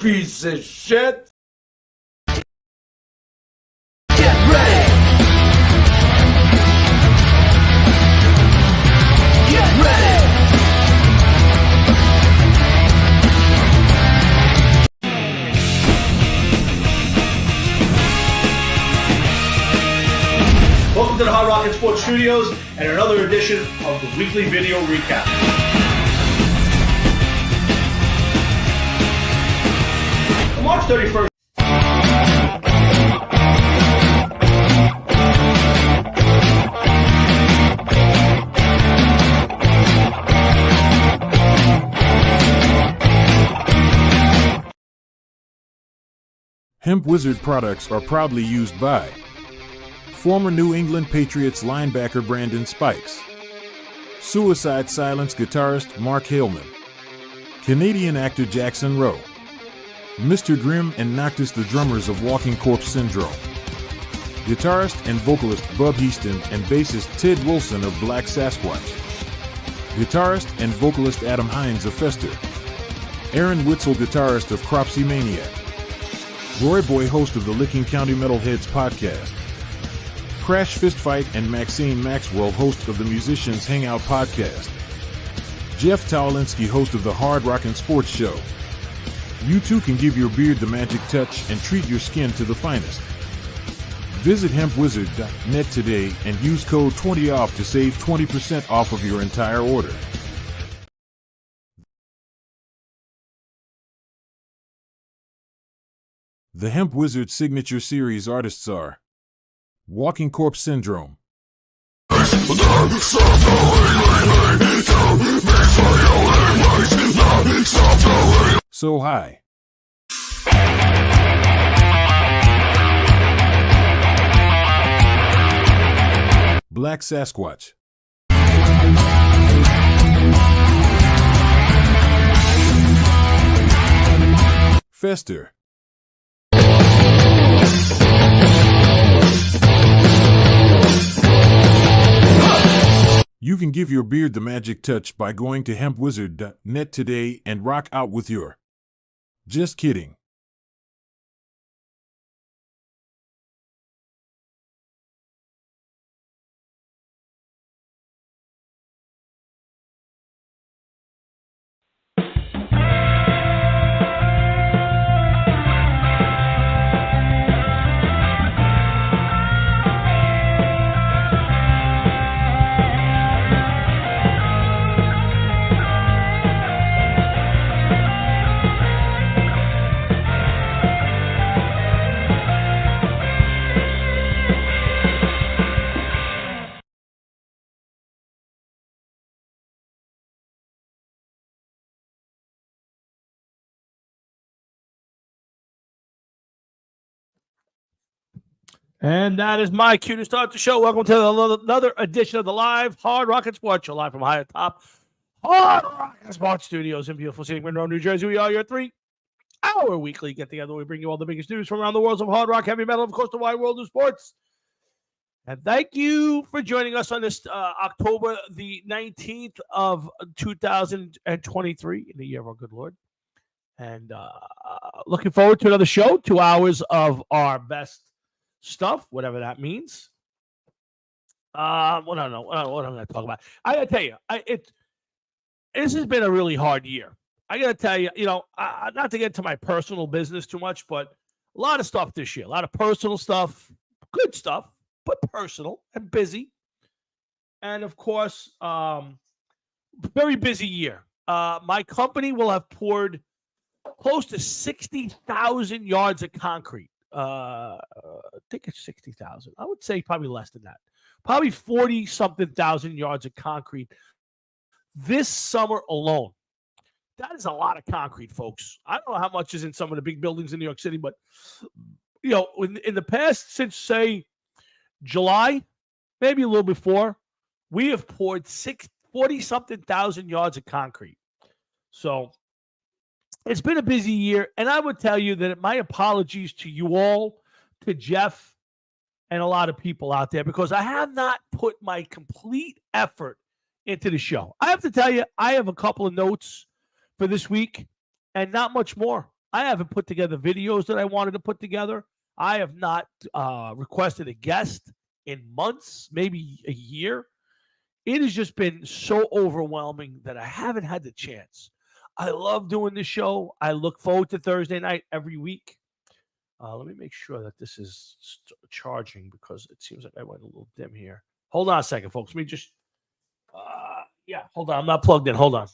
piece of shit. Get ready. Get ready. Welcome to the Hard Rock and Sports Studios and another edition of the weekly video recap. On March 31st, Hemp Wizard products are proudly used by former New England Patriots linebacker Brandon Spikes, Suicide Silence guitarist Mark Haleman, Canadian actor Jackson Rowe, Mr. Grimm and Noctis the drummers of Walking Corpse Syndrome, guitarist and vocalist Bub Heaston and bassist Ted Wilson of Black Sasquatch, guitarist and vocalist Adam Hines of Fester, Aaron Witzel guitarist of Cropsy Maniac, Roy Boy host of the Licking County Metalheads podcast, Crash Fistfight and Maxine Maxwell host of the Musicians Hangout podcast, Jeff Towlinski host of the Hard Rock and Sports Show. You too can give your beard the magic touch and treat your skin to the finest. Visit hempwizard.net today and use code 20OFF to save 20% off of your entire order. The Hemp Wizard signature series artists are Walking Corpse Syndrome, So High, Black Sasquatch, Fester, You can give your beard the magic touch by going to hempwizard.net today and rock out with your... Just kidding. and that is my cue to start the show. Welcome to another edition of the live Hard Rock and Sports Show, live from high atop Hard Rock and Sports Studios in beautiful city, Monroe, New Jersey. We are your 3-hour weekly get-together. We bring you all the biggest news from around the world of hard rock, heavy metal, of course, the wide world of sports. And thank you for joining us on this October the 19th of 2023, in the year of our good Lord. And looking forward to another show, 2 hours of our best stuff, whatever that means. I don't know what I'm going to talk about. I got to tell you, this has been a really hard year. I got to tell you, not to get into my personal business too much, but a lot of stuff this year, a lot of personal stuff, good stuff, but personal and busy. And of course, very busy year. My company will have poured close to 60,000 yards of concrete. I think it's 60,000. I would say probably less than that. Probably 40-something thousand yards of concrete this summer alone. That is a lot of concrete, folks. I don't know how much is in some of the big buildings in New York City, but, in the past, since, say, July, maybe a little before, we have poured 40-something thousand yards of concrete. So it's been a busy year, and I would tell you that my apologies to you all, to Jeff, and a lot of people out there, because I have not put my complete effort into the show. I have to tell you, I have a couple of notes for this week and not much more. I haven't put together videos that I wanted to put together. I have not requested a guest in months, maybe a year. It has just been so overwhelming that I haven't had the chance. I love doing the show. I look forward to Thursday night every week. Let me make sure that this is charging because it seems like I went a little dim here. Hold on a second, folks. Let me just, yeah, hold on. I'm not plugged in. Hold on.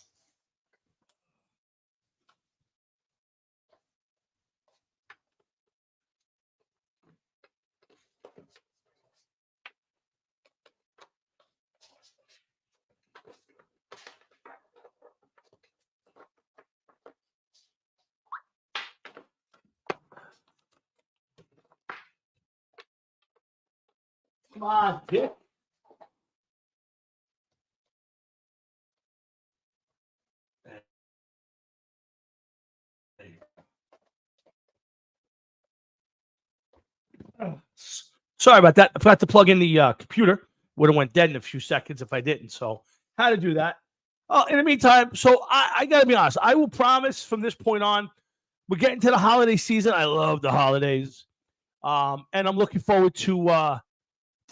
Come on, Dick. Sorry about that. I forgot to plug in the computer. Would have went dead in a few seconds if I didn't. So how to do that. In the meantime, so I got to be honest. I will promise from this point on, we're getting to the holiday season. I love the holidays. And I'm looking forward to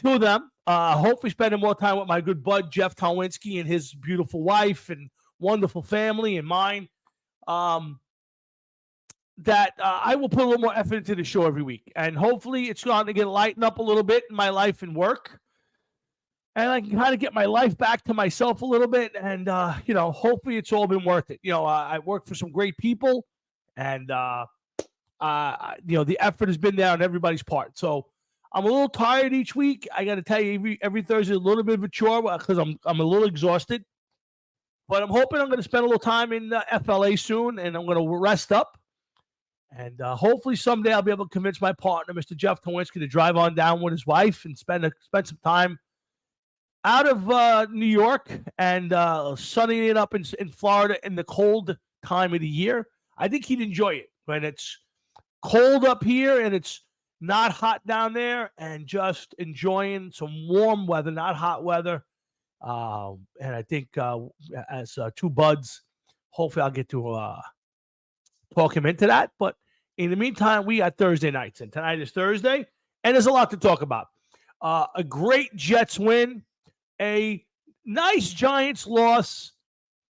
them. Hopefully spending more time with my good bud, Jeff Tolwinski, and his beautiful wife and wonderful family and mine. That I will put a little more effort into the show every week. And hopefully it's going to get lightened up a little bit in my life and work. And I can kind of get my life back to myself a little bit. And, hopefully it's all been worth it. I work for some great people. And, the effort has been there on everybody's part. So I'm a little tired each week. I got to tell you, every Thursday is a little bit of a chore because I'm a little exhausted. But I'm hoping I'm going to spend a little time in FLA soon. And I'm going to rest up. And hopefully someday I'll be able to convince my partner, Mr. Jeff Towinski, to drive on down with his wife and spend some time out of New York and sunning it up in Florida in the cold time of the year. I think he'd enjoy it when it's cold up here and it's not hot down there, and just enjoying some warm weather, not hot weather. And I think as two buds, hopefully I'll get to talk him into that. But in the meantime, we got Thursday nights, and tonight is Thursday, and there's a lot to talk about. A great Jets win, a nice Giants loss,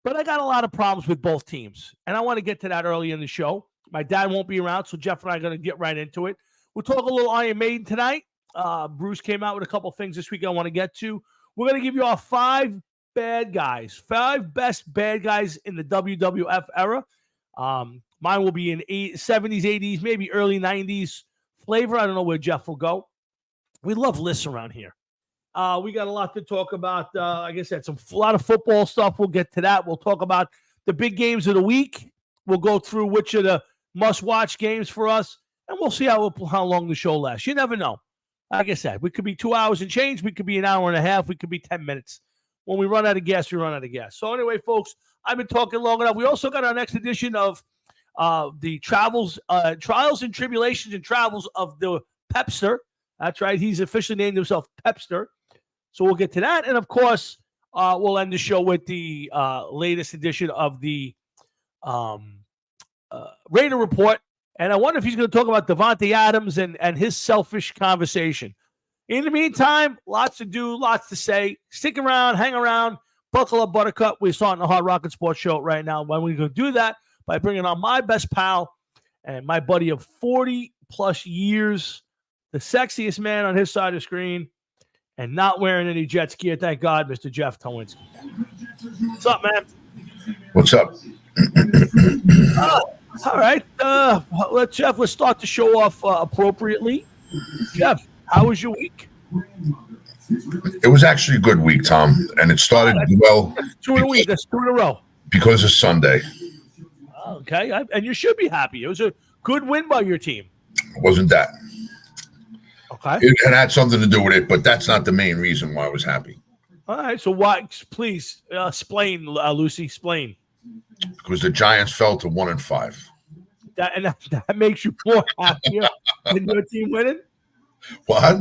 but I got a lot of problems with both teams, and I want to get to that early in the show. My dad won't be around, so Jeff and I are going to get right into it. We'll talk a little Iron Maiden tonight. Bruce came out with a couple things this week I want to get to. We're going to give you our 5 best bad guys in the WWF era. Mine will be in 70s, 80s, maybe early 90s flavor. I don't know where Jeff will go. We love lists around here. We got a lot to talk about. Like I said, a lot of football stuff. We'll get to that. We'll talk about the big games of the week. We'll go through which are the must-watch games for us, and we'll see how long the show lasts. You never know. Like I said, we could be 2 hours and change. We could be an hour and a half. We could be 10 minutes. When we run out of gas, we run out of gas. So anyway, folks, I've been talking long enough. We also got our next edition of the trials and tribulations and travels of the Pepster. That's right. He's officially named himself Pepster. So we'll get to that. And, of course, we'll end the show with the latest edition of the Raider Report. And I wonder if he's going to talk about Devontae Adams and his selfish conversation. In the meantime, lots to do, lots to say. Stick around, hang around, buckle up, Buttercup. We're starting the Hard Rocket Sports Show right now. When we're going to do that by bringing on my best pal and my buddy of 40-plus years, the sexiest man on his side of the screen, and not wearing any Jets gear, thank God, Mr. Jeff Towinski. What's up, man? What's up? All right. Jeff, let's start the show off appropriately. Jeff, how was your week? It was actually a good week, Tom, and it started well. That's 2 in a week. That's 2 in a row. Because it's Sunday. Okay, and you should be happy. It was a good win by your team. It wasn't that. Okay. It had something to do with it, but that's not the main reason why I was happy. All right, so why? Please explain, Lucy. Explain. Because the Giants fell to 1-5. That makes you more happier than your team winning? What?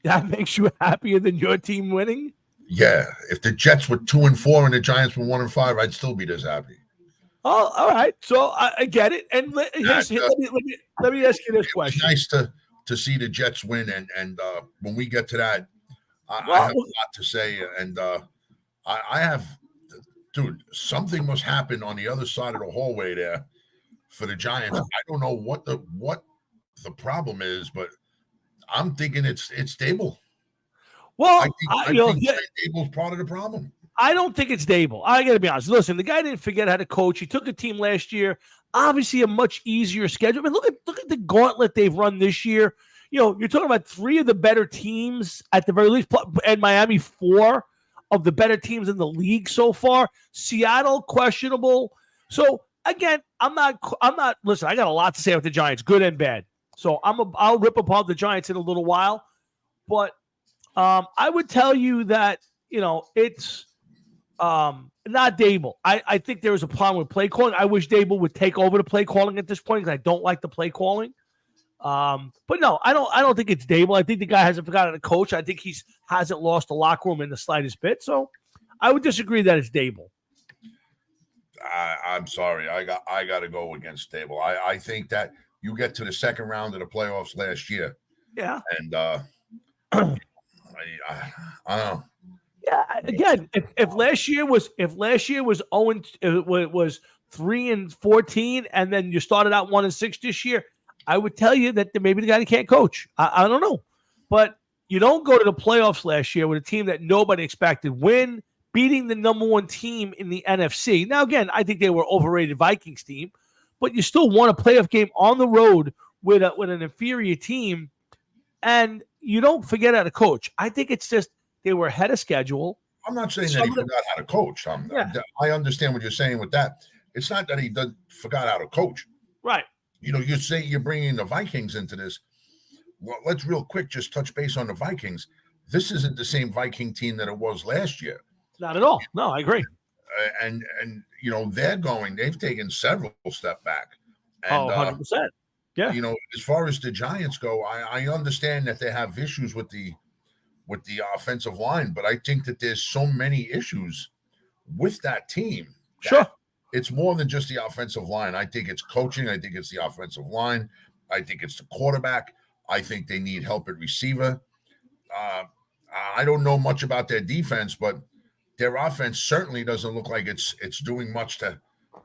That makes you happier than your team winning? Yeah. If the Jets were 2-4 and the Giants were 1-5, I'd still be this happy. Oh, all right. So I get it. And let me ask you this It's question. nice to see the Jets win, and when we get to that, I Well, have a lot to say, and I have, dude, something must happen on the other side of the hallway there for the Giants. I don't know what the problem is, but I'm thinking it's Dable. Well, I think Dable's part of the problem. I don't think it's Dable. I got to be honest. Listen, the guy didn't forget how to coach. He took a team last year, obviously a much easier schedule. I mean, look at the gauntlet they've run this year. You know, you're talking about 3 of the better teams at the very least, and Miami 4 of the better teams in the league so far. Seattle questionable. So again, I'm not. Listen, I got a lot to say about the Giants, good and bad. So I'll rip apart the Giants in a little while, but I would tell you that it's. Not Dable. I think there was a problem with play calling. I wish Dable would take over the play calling at this point because I don't like the play calling. But no, I don't think it's Dable. I think the guy hasn't forgotten to coach. I think he hasn't lost the locker room in the slightest bit. So I would disagree that it's Dable. I'm sorry. I got to go against Dable. I think that you get to the second round of the playoffs last year. Yeah. And I don't know. Yeah, again, if last year was 0 it was 3-14, and then you started out 1-6 this year, I would tell you that maybe the guy can't coach. I don't know, but you don't go to the playoffs last year with a team that nobody expected win, beating the number 1 team in the NFC. Now, again, I think they were overrated Vikings team, but you still won a playoff game on the road with an inferior team, and you don't forget how to coach. I think it's just. They were ahead of schedule. I'm not saying that he forgot how to coach. I understand what you're saying with that. It's not that he forgot how to coach. Right. You say you're bringing the Vikings into this. Well, let's real quick just touch base on the Vikings. This isn't the same Viking team that it was last year. Not at all. No, I agree. And they've taken several steps back. And, 100%. Yeah. As far as the Giants go, I understand that they have issues with the offensive line, but I think that there's so many issues with that team. Sure. It's more than just the offensive line. I think it's coaching. I think it's the offensive line. I think it's the quarterback. I think they need help at receiver. I don't know much about their defense, but their offense certainly doesn't look like it's doing much to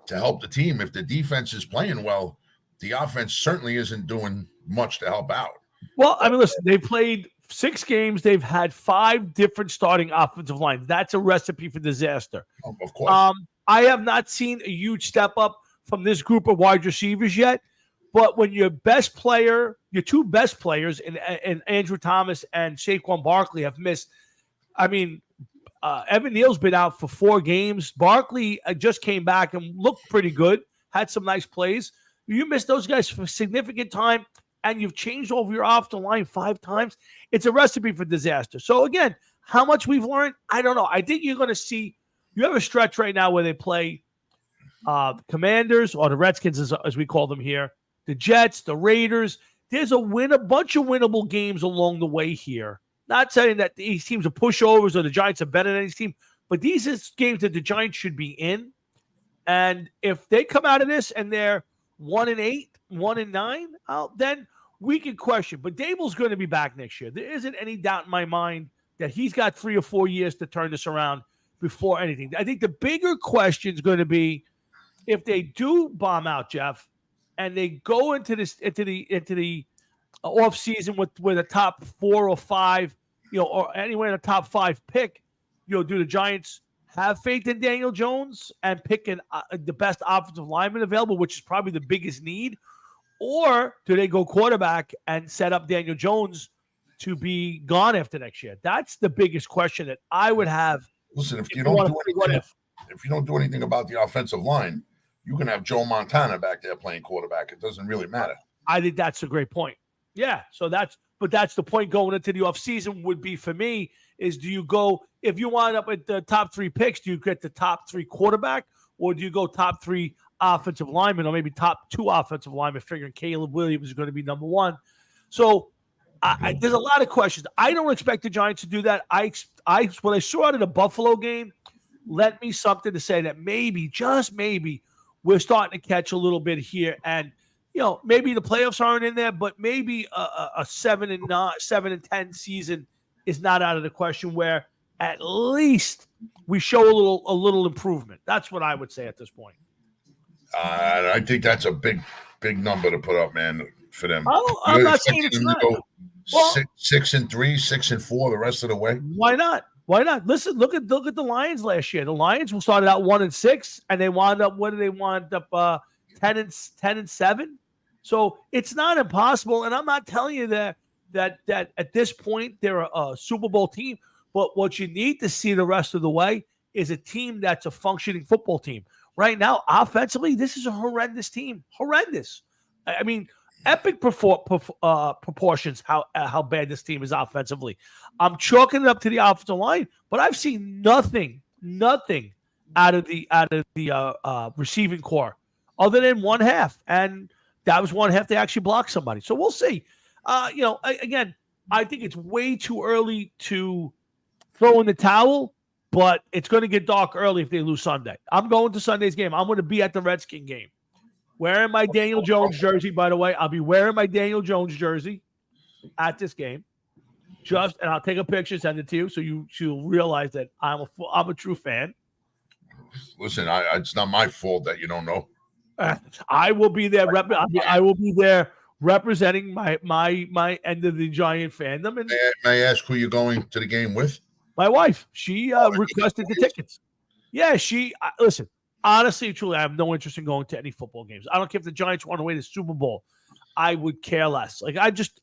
help the team. If the defense is playing well, the offense certainly isn't doing much to help out. Well, I mean, listen, they played 6 games. They've had 5 different starting offensive lines. That's a recipe for disaster. Oh, of course. I have not seen a huge step up from this group of wide receivers yet. But when your 2 best players, in Andrew Thomas and Saquon Barkley have missed, I mean, Evan Neal's been out for 4 games. Barkley just came back and looked pretty good, had some nice plays. You missed those guys for significant time, and you've changed over your off the line 5 times. It's a recipe for disaster. So, again, how much we've learned, I don't know. I think you're going to see – you have a stretch right now where they play Commanders, or the Redskins as we call them here, the Jets, the Raiders. There's a bunch of winnable games along the way here. Not saying that these teams are pushovers or the Giants are better than these teams, but these are games that the Giants should be in. And if they come out of this and they're 1-8, 1-9, then we can question. But Dable's going to be back next year. There isn't any doubt in my mind that he's got 3 or 4 years to turn this around before anything. I think the bigger question is going to be if they do bomb out, Jeff, and they go into the off season with a top 4 or 5, or anywhere in the top 5 pick, do the Giants have faith in Daniel Jones and pick the best offensive lineman available, which is probably the biggest need? Or do they go quarterback and set up Daniel Jones to be gone after next year? That's the biggest question that I would have. Listen, if you don't do anything about the offensive line, you can have Joe Montana back there playing quarterback. It doesn't really matter. I think that's a great point. Yeah, so that's the point going into the offseason would be for me is, do you go, if you wind up at the top 3 picks, do you get the top 3 quarterback, or do you go top 3 offensive linemen, or maybe top 2 offensive linemen, figuring Caleb Williams is going to be number 1? So there's a lot of questions. I don't expect the Giants to do that. What I saw out of the Buffalo game led me something to say that maybe, just maybe, we're starting to catch a little bit here. And, maybe the playoffs aren't in there, but maybe a 7-10 season is not out of the question, where at least we show a little improvement. That's what I would say at this point. I think that's a big number to put up, man, for them. I'm not saying it's not. Go 6-3, 6-4 the rest of the way. Why not? Listen, look at the Lions last year. The Lions started out 1-6, and they wound up. What did they wind up? 10-7. So it's not impossible. And I'm not telling you that at this point they're a Super Bowl team. But what you need to see the rest of the way is a team that's a functioning football team. Right now, offensively, this is a horrendous team. Horrendous. I mean, epic proportions how bad this team is offensively. I'm chalking it up to the offensive line, but I've seen nothing out of the receiving core other than one half, and that was one half they actually blocked somebody. So we'll see. Again, I think it's way too early to throw in the towel, but it's going to get dark early if they lose Sunday. I'm going to Sunday's game. I'm going to be at the Redskin game. Wearing my Daniel Jones jersey, by the way. I'll be wearing my Daniel Jones jersey at this game. And I'll take a picture, send it to you, so you'll realize that I'm a true fan. Listen, it's not my fault that you don't know. I will be there. I will be there representing my end of the Giant fandom. And may I ask who you're going to the game with? My wife. She requested the tickets. Yeah, listen. Honestly, truly, I have no interest in going to any football games. I don't care if the Giants want to win the Super Bowl. I would care less. Like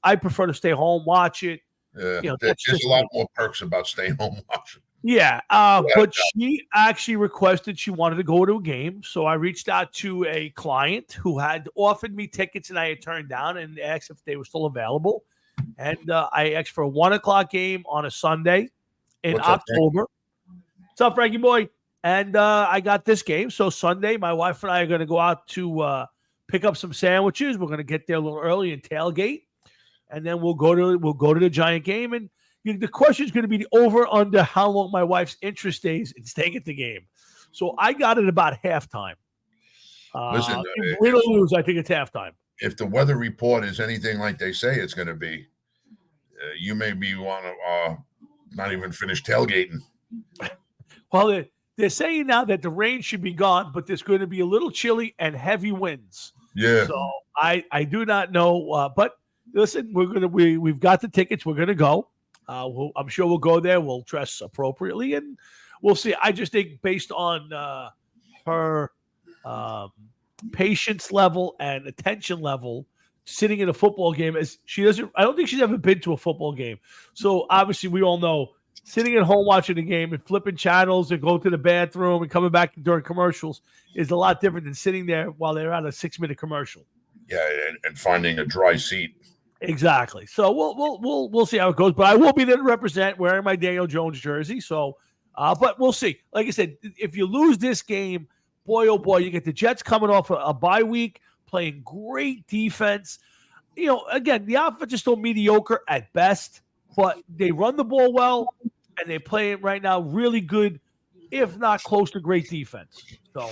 I prefer to stay home, watch it. Yeah, there's a lot more perks about staying home watching. Yeah, but she actually requested she wanted to go to a game. So I reached out to a client who had offered me tickets, and I had turned down and asked if they were still available. And I asked for a 1:00 game on a Sunday in October. What's up, Frankie boy? And I got this game. So Sunday, my wife and I are going to go out to pick up some sandwiches. We're going to get there a little early and tailgate, and then we'll go to the Giant game. And the question is going to be the over under how long my wife's interest stays in staying at the game. So I got it about halftime. Listen, win or lose, I think it's halftime. If the weather report is anything like they say it's going to be, you may be want to not even finish tailgating. Well, they're saying now that the rain should be gone, but there's going to be a little chilly and heavy winds. Yeah. So I do not know, but listen, we've got the tickets. We're gonna go. I'm sure we'll go there. We'll dress appropriately, and we'll see. I just think based on her patience level and attention level, sitting in a football game, I don't think she's ever been to a football game. So obviously, we all know sitting at home watching the game and flipping channels and going to the bathroom and coming back during commercials is a lot different than sitting there while they're on a 6-minute commercial. Yeah, and finding a dry seat. Exactly. So we'll see how it goes. But I will be there to represent, wearing my Daniel Jones jersey. So, but we'll see. Like I said, if you lose this game, boy oh boy, you get the Jets coming off a bye week, playing great defense. Again, the offense is still mediocre at best, but they run the ball well, and they play it right now really good, if not close to great defense. So,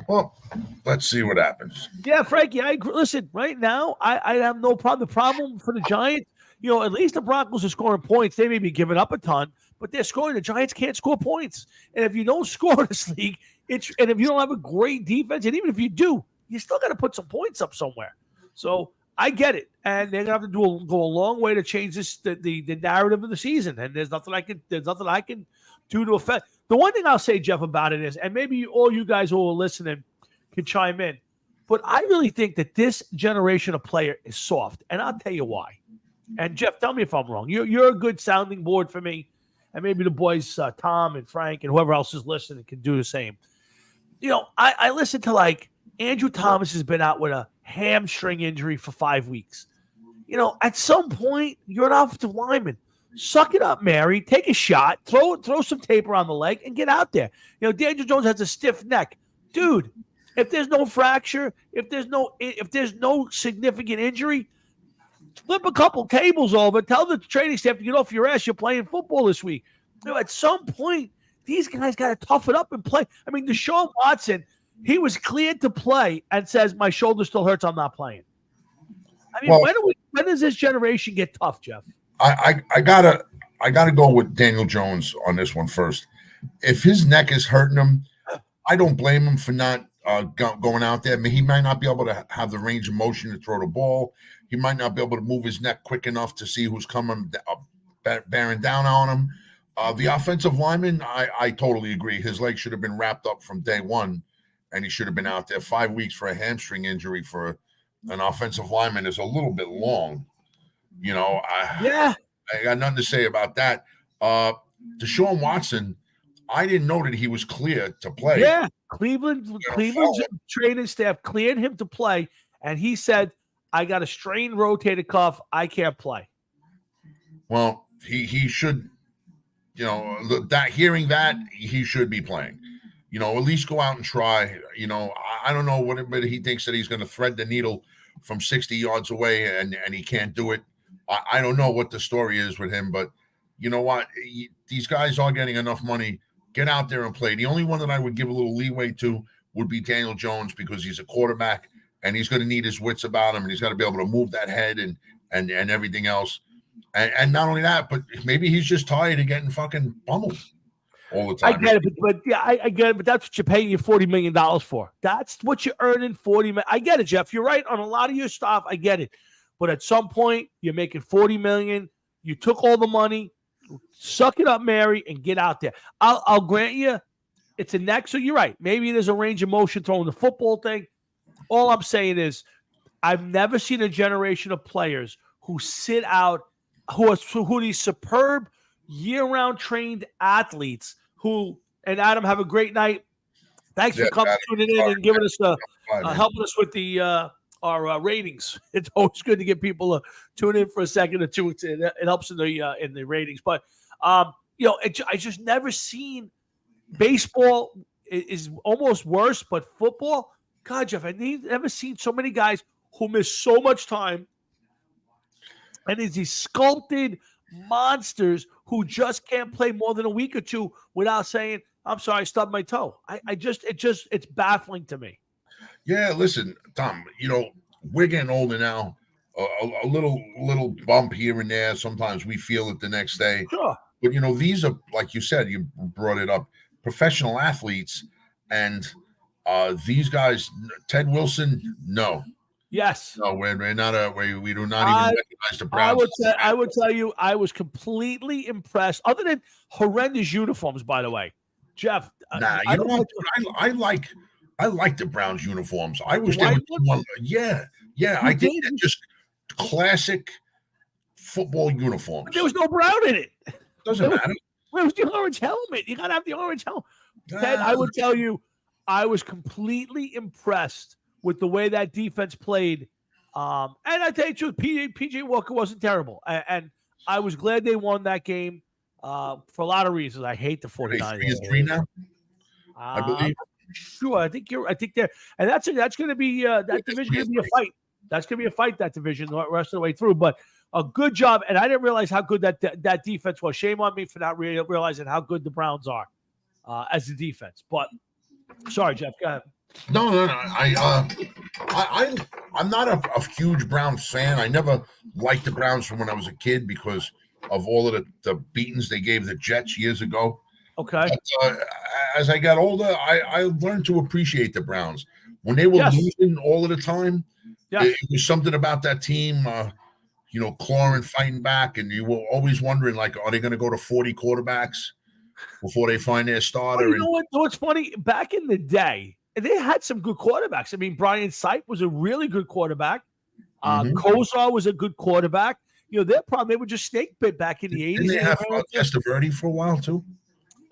well, let's see what happens. Yeah, Frankie, I agree. Listen, right now, I have no problem. The problem for the Giants, at least the Broncos are scoring points. They may be giving up a ton, but they're scoring. The Giants can't score points. And if you don't score in this league, and if you don't have a great defense, and even if you do, you still got to put some points up somewhere. So I get it, and they're gonna have to go a long way to change the narrative of the season. And there's nothing I can do to affect. The one thing I'll say, Jeff, about it is, and maybe all you guys who are listening can chime in, but I really think that this generation of player is soft, and I'll tell you why. And Jeff, tell me if I'm wrong. You're a good sounding board for me, and maybe the boys Tom and Frank and whoever else is listening can do the same. I listen to like Andrew Thomas has been out with a hamstring injury for 5 weeks. At some point, you're an offensive lineman. Suck it up, Mary. Take a shot. Throw some tape around the leg and get out there. Daniel Jones has a stiff neck. Dude, if there's no fracture, if there's no significant injury, flip a couple tables over. Tell the training staff to get off your ass. You're playing football this week. At some point, these guys got to tough it up and play. I mean, Deshaun Watson, He was cleared to play and says, my shoulder still hurts, I'm not playing. I mean, Well- when does this generation get tough, Jeff? I gotta go with Daniel Jones on this one first. If his neck is hurting him, I don't blame him for not going out there. I mean, he might not be able to have the range of motion to throw the ball. He might not be able to move his neck quick enough to see who's coming bearing down on him. The offensive lineman, I totally agree. His leg should have been wrapped up from day one, and he should have been out there 5 weeks for a hamstring injury for an offensive lineman is a little bit long. You know, Yeah. I got nothing to say about that. Deshaun Watson, I didn't know that he was clear to play. Yeah. Cleveland's training staff cleared him to play, and he said, I got a strained rotator cuff. I can't play. Well, he should, you know, hearing that, he should be playing. You know, at least go out and try. You know, I don't know what, but he thinks that he's going to thread the needle from 60 yards away and he can't do it. I don't know what the story is with him, but you know what? These guys are getting enough money. Get out there and play. The only one that I would give a little leeway to would be Daniel Jones because he's a quarterback and he's going to need his wits about him and he's got to be able to move that head and everything else. And not only that, but maybe he's just tired of getting fucking pummeled all the time. I get it, but yeah, I get it, but that's what you're paying you $40 million for. That's what you're earning $40 million. I get it, Jeff. You're right on a lot of your stuff. I get it. But at some point, you're making $40 million. You took all the money. Suck it up, Mary, and get out there. I'll grant you it's a neck. So you're right. Maybe there's a range of motion throwing the football thing. All I'm saying is I've never seen a generation of players who sit out, who are these superb year-round trained athletes who, and Adam, have a great night. Thanks for coming, tuning in, and giving us helping us with the our ratings. It's always good to get people to tune in for a second or two. It helps in the ratings. But you know, I just never seen baseball is almost worse, but football, God, Jeff, I never seen so many guys who miss so much time, and it's these sculpted monsters who just can't play more than a week or two without saying, I'm sorry, I stubbed my toe. It's baffling to me. Yeah, listen, Tom, you know, we're getting older now. A little bump here and there. Sometimes we feel it the next day. Sure. But, you know, these are, like you said, you brought it up, professional athletes. And these guys, Ted Wilson, no. Yes. No, we're not we do not even recognize the Browns. I would tell you, I was completely impressed, other than horrendous uniforms, by the way. Jeff. You know what? I like the Browns uniforms. I wish they would do one. Yeah. I think they're just classic football uniforms. But there was no brown in it. Doesn't matter. Where was the orange helmet? You gotta have the orange helmet. Ted, I would tell you, I was completely impressed with the way that defense played. And I tell you the truth, PJ Walker wasn't terrible. And I was glad they won that game for a lot of reasons. I hate the 49ers. Is 3 now? I believe. Sure, I think they're, and that's going to be that division going to be a fight. That's going to be a fight, that division, the rest of the way through. But a good job, and I didn't realize how good that defense was. Shame on me for not realizing how good the Browns are as a defense. But sorry, Jeff, go ahead. No. I'm not a huge Browns fan. I never liked the Browns from when I was a kid because of all of the beatings they gave the Jets years ago. Okay. But, as I got older, I learned to appreciate the Browns. When they were losing all of the time, it was something about that team, you know, clawing, fighting back, and you were always wondering, like, are they going to go to 40 quarterbacks before they find their starter? Well, you know what's funny? Back in the day, they had some good quarterbacks. I mean, Brian Sipe was a really good quarterback. Kosar was a good quarterback. You know, their problem, they were just snake bit back in the 80s. Didn't they have Testaverde for a while, too?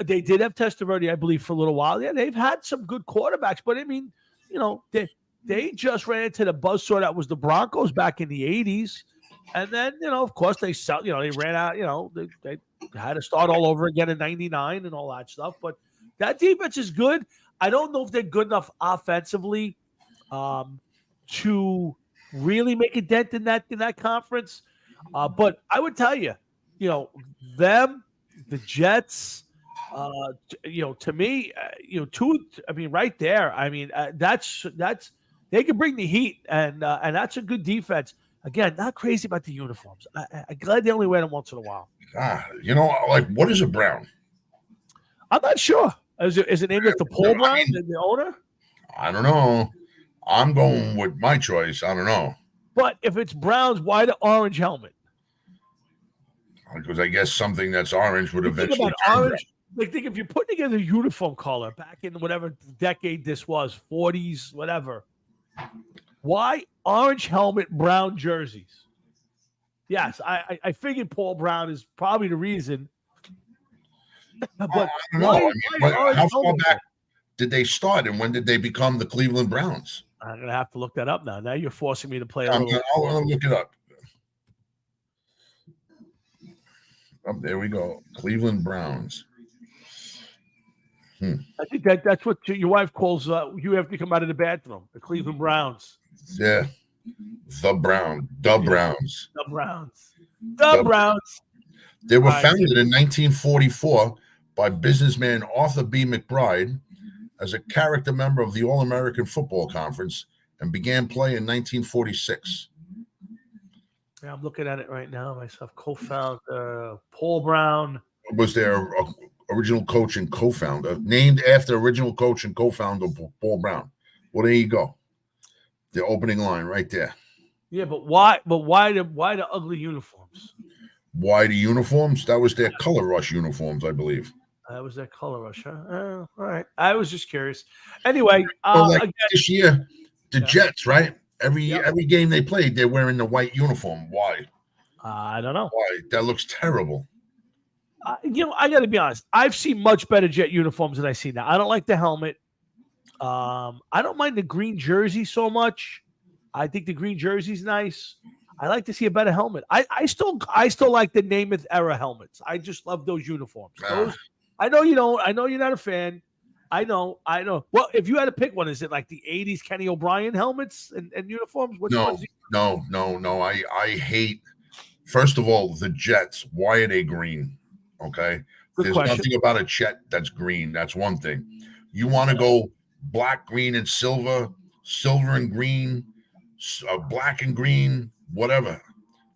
They did have Testaverde, I believe, for a little while. Yeah, they've had some good quarterbacks, but I mean, you know, they just ran into the buzzsaw that was the Broncos back in the 80s. And then, you know, of course, they ran out, you know, they had to start all over again in 99 and all that stuff. But that defense is good. I don't know if they're good enough offensively to really make a dent in that conference. But I would tell you, you know, them, the Jets, To me, right there. I mean, that's they can bring the heat, and that's a good defense. Again, not crazy about the uniforms. I'm glad they only wear them once in a while. Like what is a Brown? I'm not sure. Is it named after Paul Brown, the owner? I don't know. I'm going with my choice. I don't know. But if it's Browns, why the orange helmet? Because I guess something that's orange would eventually turn orange. Like, think if you're putting together a uniform color back in whatever decade this was, 40s, whatever. Why orange helmet, brown jerseys? Yes, I figured Paul Brown is probably the reason. But I don't know. How far back did they start, and when did they become the Cleveland Browns? I'm gonna have to look that up now. Now you're forcing me to play. I'll look it up. Oh, there we go. Cleveland Browns. I think that's what your wife calls you have to come out of the bathroom. The Cleveland Browns. Yeah. The Browns. The Browns. They were founded in 1944 by businessman Arthur B. McBride as a character member of the All-American Football Conference and began play in 1946. Yeah, I'm looking at it right now myself. Co-founder Paul Brown was their original coach and co-founder, named after original coach and co-founder Paul Brown. Well, there you go. The opening line right there. Yeah, but why the ugly uniforms? Why the uniforms? That was their color rush uniforms, I believe. That was their color rush, huh? All right. I was just curious. Anyway, again, this year, the Jets, right? Every game they played, they're wearing the white uniform. Why? I don't know. Why? That looks terrible. I got to be honest. I've seen much better Jet uniforms than I see now. I don't like the helmet. I don't mind the green jersey so much. I think the green jersey's nice. I like to see a better helmet. I still like the Namath era helmets. I just love those uniforms. I know you don't. I know you're not a fan. I know. Well, if you had to pick one, is it like the 80s Kenny O'Brien helmets and uniforms? No. I hate, first of all, the Jets. Why are they green? Okay. There's nothing about a Jet that's green. That's one thing. You want to go black, green, and silver and green, black and green, whatever.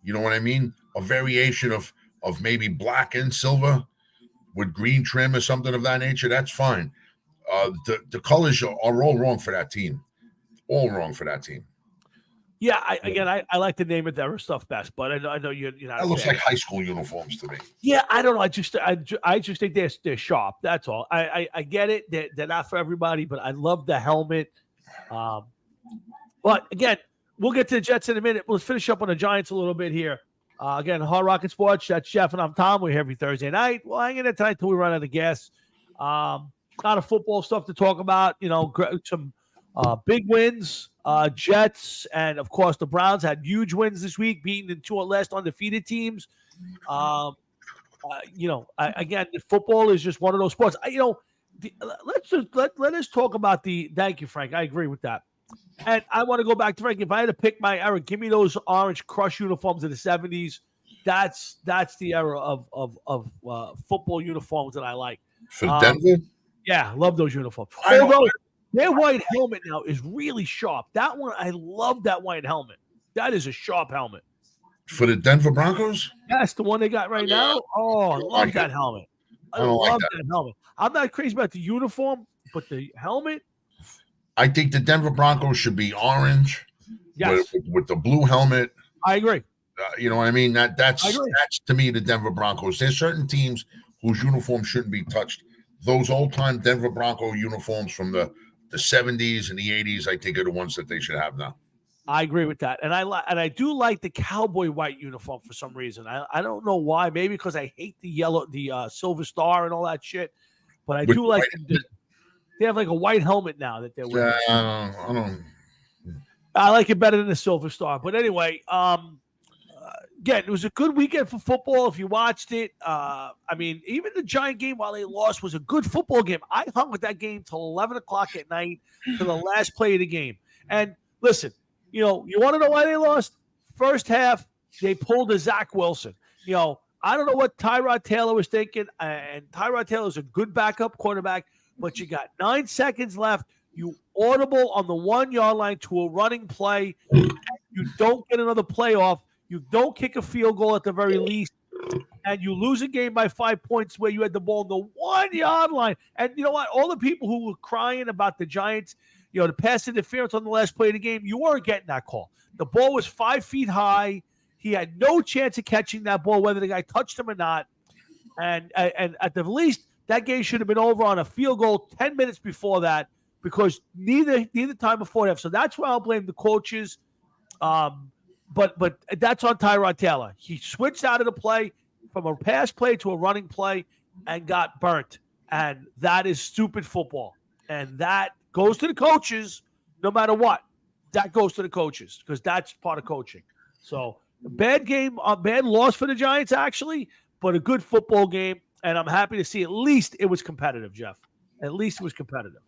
You know what I mean? A variation of maybe black and silver with green trim or something of that nature. That's fine. The colors are all wrong for that team. All wrong for that team. Yeah, I like the Namath era stuff best, but I know you're not. That looks like high school uniforms to me. Yeah, I don't know. I just think they're sharp. That's all. I get it. They're not for everybody, but I love the helmet. But again, we'll get to the Jets in a minute. Let's finish up on the Giants a little bit here. Again, Hard Rocket Sports. That's Jeff and I'm Tom. We're here every Thursday night. We'll hang in there tonight till we run out of gas. A lot of football stuff to talk about. Some big wins. Jets and, of course, the Browns had huge wins this week, beating the two last undefeated teams. Again, football is just one of those sports. Let us talk about the – thank you, Frank. I agree with that. And I want to go back to Frank. If I had to pick my era, give me those orange crush uniforms of the 70s. That's the era of football uniforms that I like. For Denver? Yeah, love those uniforms. Although their white helmet now is really sharp. That one, I love that white helmet. That is a sharp helmet. For the Denver Broncos? That's the one they got right now. Oh, I love that helmet. I love that helmet. I'm not crazy about the uniform, but the helmet. I think the Denver Broncos should be orange with the blue helmet. I agree. You know what I mean? That's to me the Denver Broncos. There's certain teams whose uniforms shouldn't be touched. Those old-time Denver Bronco uniforms from the 70s and the 80s, I think, are the ones that they should have now. I agree with that, and I do like the cowboy white uniform for some reason. I don't know why. Maybe because I hate the yellow, the silver star, and all that shit. But I do like. They have like a white helmet now that they're wearing. I like it better than the silver star. But anyway, again, it was a good weekend for football. If you watched it, even the Giant game, while they lost, was a good football game. I hung with that game till 11 o'clock at night to the last play of the game. And listen, you want to know why they lost? First half, they pulled a Zach Wilson. I don't know what Tyrod Taylor was thinking, and Tyrod Taylor is a good backup quarterback, but you got 9 seconds left. You audible on the 1 yard line to a running play. You don't get another playoff. You don't kick a field goal at the very least. And you lose a game by 5 points where you had the ball on the 1 yard line. And you know what? All the people who were crying about the Giants, the pass interference on the last play of the game, you weren't getting that call. The ball was 5 feet high. He had no chance of catching that ball, whether the guy touched him or not. And at the least, that game should have been over on a field goal 10 minutes before that, because neither time before that. So that's why I'll blame the coaches. But that's on Tyrod Taylor. He switched out of the play from a pass play to a running play and got burnt. And that is stupid football. And that goes to the coaches no matter what. That goes to the coaches because that's part of coaching. So bad game, bad loss for the Giants, actually, but a good football game. And I'm happy to see at least it was competitive, Jeff. At least it was competitive.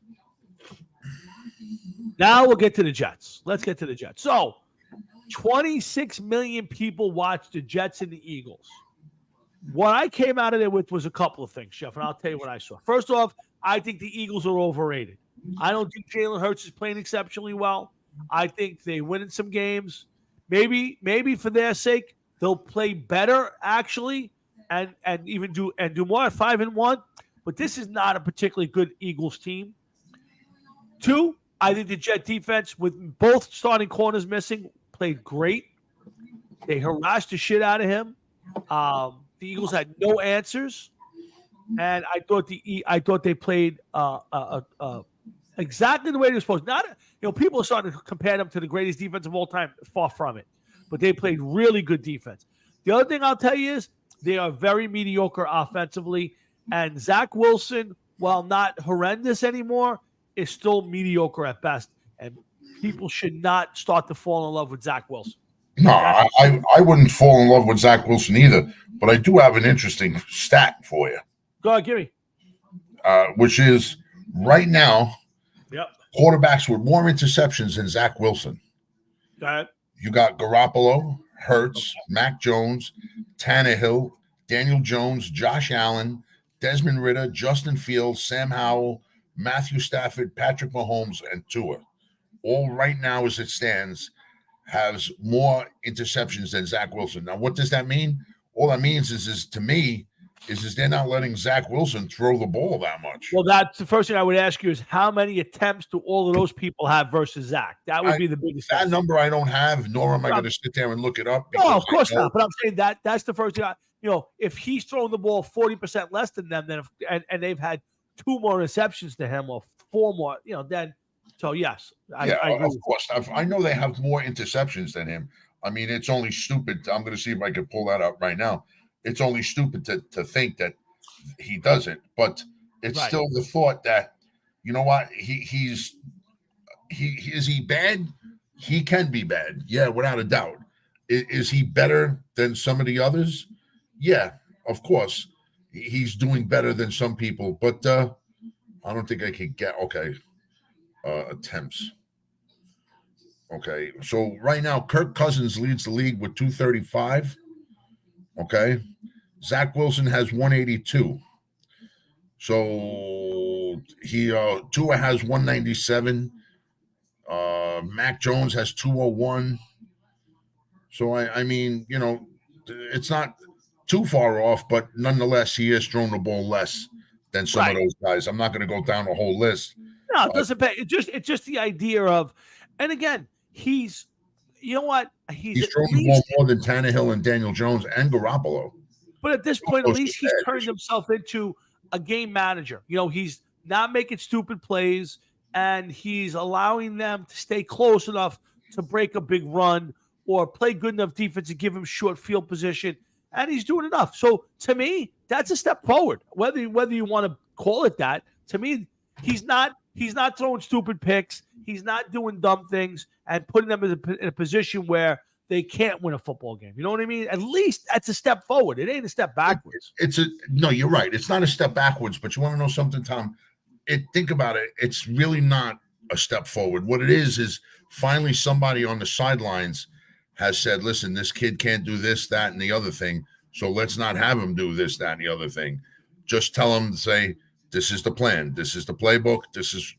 Now we'll get to the Jets. Let's get to the Jets. So 26 million people watched the Jets and the Eagles. What I came out of there with was a couple of things, Jeff, and I'll tell you what I saw. First off, I think the Eagles are overrated. I don't think Jalen Hurts is playing exceptionally well. I think they win in some games. Maybe for their sake, they'll play better actually, and even do more at 5-1. But this is not a particularly good Eagles team. 2, I think the Jet defense, with both starting corners missing, played great. They harassed the shit out of him. The Eagles had no answers, and I thought they played exactly the way they were supposed to. People are starting to compare them to the greatest defense of all time. Far from it, but they played really good defense. The other thing I'll tell you is they are very mediocre offensively, and Zach Wilson, while not horrendous anymore, is still mediocre at best. And people should not start to fall in love with Zach Wilson. No, I wouldn't fall in love with Zach Wilson either, but I do have an interesting stat for you. Go ahead, give me. Which is right now, Yep. quarterbacks with more interceptions than Zach Wilson. Go ahead. You got Garoppolo, Hurts, Mac Jones, Tannehill, Daniel Jones, Josh Allen, Desmond Ridder, Justin Fields, Sam Howell, Matthew Stafford, Patrick Mahomes, and Tua. All right now, as it stands, has more interceptions than Zach Wilson. Now, what does that mean? All that means is to me, is they're not letting Zach Wilson throw the ball that much. Well, that's the first thing I would ask you is how many attempts do all of those people have versus Zach? That would be the biggest. That number I don't have, nor am I going to sit there and look it up. No, of course not. But I'm saying that's the first thing. If he's throwing the ball 40% less than them, then and they've had 2 more receptions to him or 4 more, then. So, yes. I agree. Of course. I know they have more interceptions than him. I mean, it's only stupid. I'm going to see if I can pull that up right now. It's only stupid to think that he doesn't. But it's still the thought that, you know what, is he bad? He can be bad. Yeah, without a doubt. Is he better than some of the others? Yeah, of course. He's doing better than some people. But I don't think I can get – okay. Attempts. Okay, so right now Kirk Cousins leads the league with 235. Okay, Zach Wilson has 182. So Tua has 197. Mac Jones has 201. So I mean, it's not too far off, but nonetheless, he has thrown the ball less than some of those guys. I'm not going to go down the whole list. No, it doesn't pay. It's just the idea of, and again, he's thrown the ball more than Tannehill and Daniel Jones and Garoppolo. But at this point, at least he's turned himself into a game manager. He's not making stupid plays, and he's allowing them to stay close enough to break a big run or play good enough defense to give him short field position, and he's doing enough. So to me, that's a step forward. Whether you want to call it that, to me, he's not throwing stupid picks. He's not doing dumb things and putting them in a position where they can't win a football game. You know what I mean? At least that's a step forward. It ain't a step backwards. No, you're right. It's not a step backwards, but you want to know something, Tom? Think about it. It's really not a step forward. What it is finally somebody on the sidelines has said, listen, this kid can't do this, that, and the other thing. So let's not have him do this, that, and the other thing. Just tell him to say, this is the plan. This is the playbook. This is,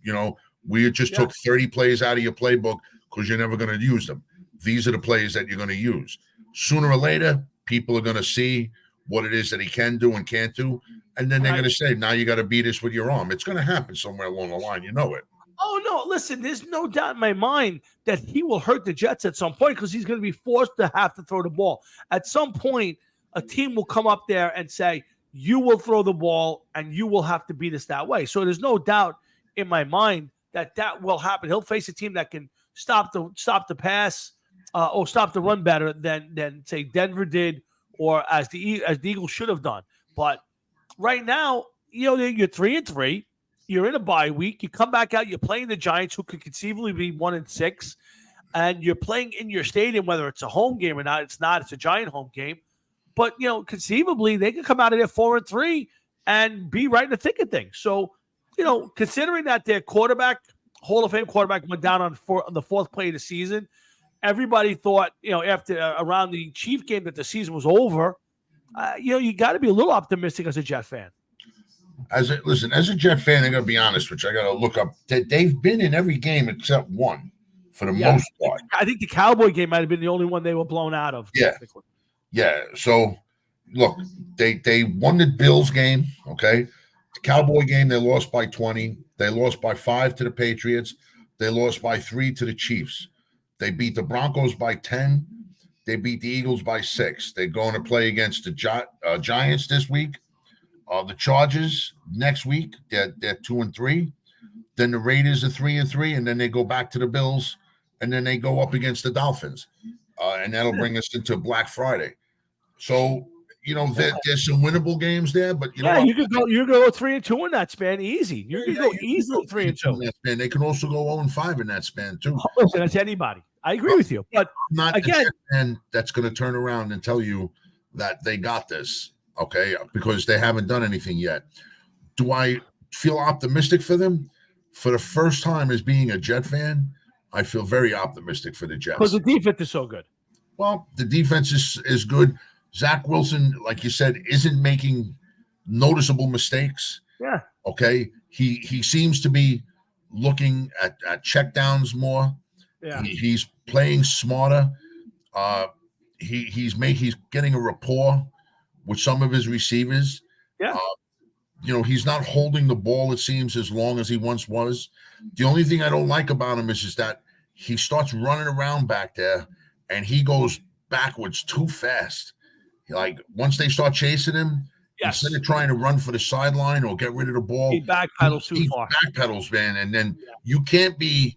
we just took 30 plays out of your playbook because you're never going to use them. These are the plays that you're going to use. Sooner or later, people are going to see what it is that he can do and can't do. And then they're going to say, now you got to beat us with your arm. It's going to happen somewhere along the line. You know it. Oh, no. Listen, there's no doubt in my mind that he will hurt the Jets at some point because he's going to be forced to have to throw the ball. At some point, a team will come up there and say, you will throw the ball and you will have to beat us that way. So there's no doubt in my mind that will happen. He'll face a team that can stop the pass or stop the run better than say Denver did or as the Eagles should have done. But right now, you're 3-3. You're in a bye week. You come back out. You're playing the Giants, who could conceivably be 1-6, and you're playing in your stadium, whether it's a home game or not. It's not. It's a Giant home game. But conceivably, they could come out of there 4-3 and be right in the thick of things. So, considering that their quarterback, Hall of Fame quarterback, went down on the fourth play of the season, everybody thought, after around the Chief game that the season was over. You got to be a little optimistic as a Jet fan. As a Jet fan, I got to be honest, which I got to look up. They've been in every game except one, for the most part. I think the Cowboy game might have been the only one they were blown out of. Yeah. So, look, they won the Bills game. Okay, the Cowboy game they lost by 20. They lost by 5 to the Patriots. They lost by 3 to the Chiefs. They beat the Broncos by 10. They beat the Eagles by 6. They're going to play against the Giants this week. The Chargers next week, they're 2-3. Then the Raiders are 3-3, and then they go back to the Bills, and then they go up against the Dolphins, and that'll bring us into Black Friday. So there's some winnable games there, but you could go 3-2 in that span, easy. You can go easily 3-2 in that span. They can also go 0-5 in that span too. Listen, that's anybody. I agree with you, but not again, and that's going to turn around and tell you that they got this. Okay, because they haven't done anything yet. Do I feel optimistic for them? For the first time as being a Jet fan, I feel very optimistic for the Jets. Because the defense is so good. Well, the defense is good. Zach Wilson, like you said, isn't making noticeable mistakes. Yeah. Okay. He seems to be looking at checkdowns more. Yeah. He's playing smarter. He's getting a rapport with some of his receivers. Yeah. He's not holding the ball, it seems, as long as he once was. The only thing I don't like about him is that he starts running around back there and he goes backwards too fast. Like, once they start chasing him, instead of trying to run for the sideline or get rid of the ball, he backpedals too far. Backpedals, man. And then you can't be,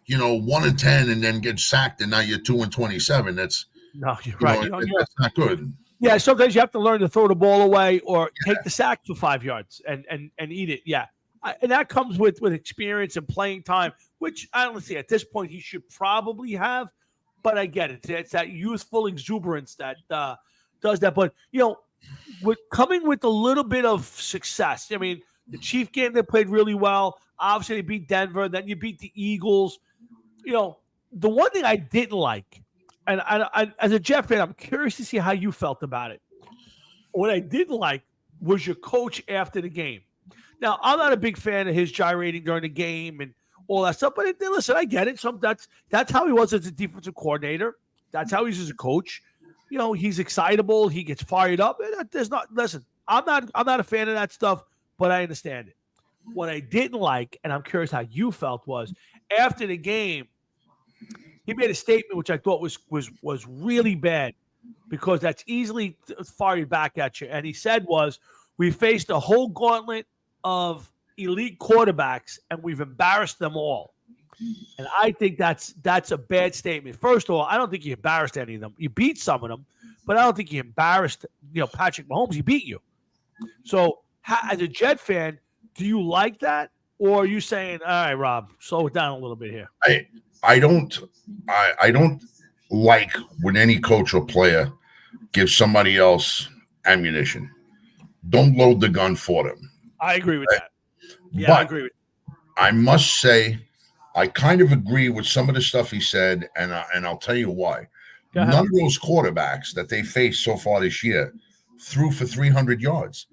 1-10 and then get sacked and now you're 2-27. That's you're right. That's not good. Yeah, sometimes you have to learn to throw the ball away or take the sack for 5 yards and eat it. Yeah, and that comes with experience and playing time, which I don't see at this point he should probably have. But I get it. It's that youthful exuberance that does that. But with coming with a little bit of success. I mean, the Chief game they played really well. Obviously, they beat Denver. Then you beat the Eagles. The one thing I didn't like. And I, as a Jet fan, I'm curious to see how you felt about it. What I didn't like was your coach after the game. Now, I'm not a big fan of his gyrating during the game and all that stuff, but listen, I get it. That's how he was as a defensive coordinator. That's how he's as a coach. He's excitable. He gets fired up. I'm not a fan of that stuff, but I understand it. What I didn't like, and I'm curious how you felt, was after the game, he made a statement which I thought was really bad because that's easily fired back at you. And he said we faced a whole gauntlet of elite quarterbacks and we've embarrassed them all. And I think that's a bad statement. First of all, I don't think you embarrassed any of them. You beat some of them, but I don't think you embarrassed, Patrick Mahomes. He beat you. So as a Jet fan, do you like that? Or are you saying, all right, Rob, slow it down a little bit here? I don't like when any coach or player gives somebody else ammunition. Don't load the gun for them. I agree with that. Yeah, but I agree with that. I must say, I kind of agree with some of the stuff he said, and I'll tell you why. None of those quarterbacks that they faced so far this year threw for 300 yards.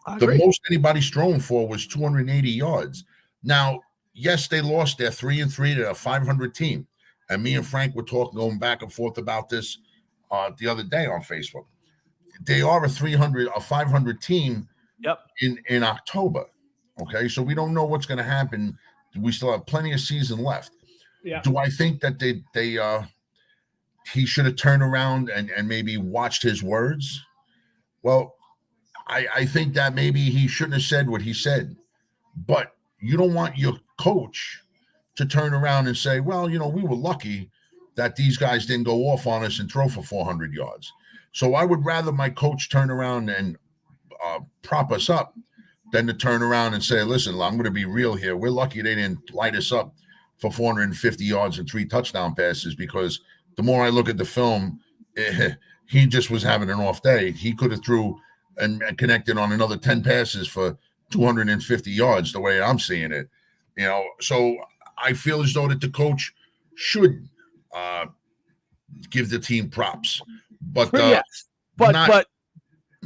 I The agree. most anybody's thrown for was 280 yards. Now, yes, they lost. They're 3-3. They're a 500 team. And me and Frank were talking, going back and forth about this the other day on Facebook. They are a 500 team Yep. in October. Okay, so we don't know what's going to happen. We still have plenty of season left. Yeah. Do I think that he should have turned around and maybe watched his words? Well, I think that maybe he shouldn't have said what he said. But you don't want your coach to turn around and say, well, we were lucky that these guys didn't go off on us and throw for 400 yards. So I would rather my coach turn around and prop us up than to turn around and say, listen, I'm going to be real here. We're lucky they didn't light us up for 450 yards and 3 touchdown passes, because the more I look at the film, he just was having an off day. He could have threw and connected on another 10 passes for 250 yards the way I'm seeing it. So I feel as though that the coach should give the team props. But yes. But not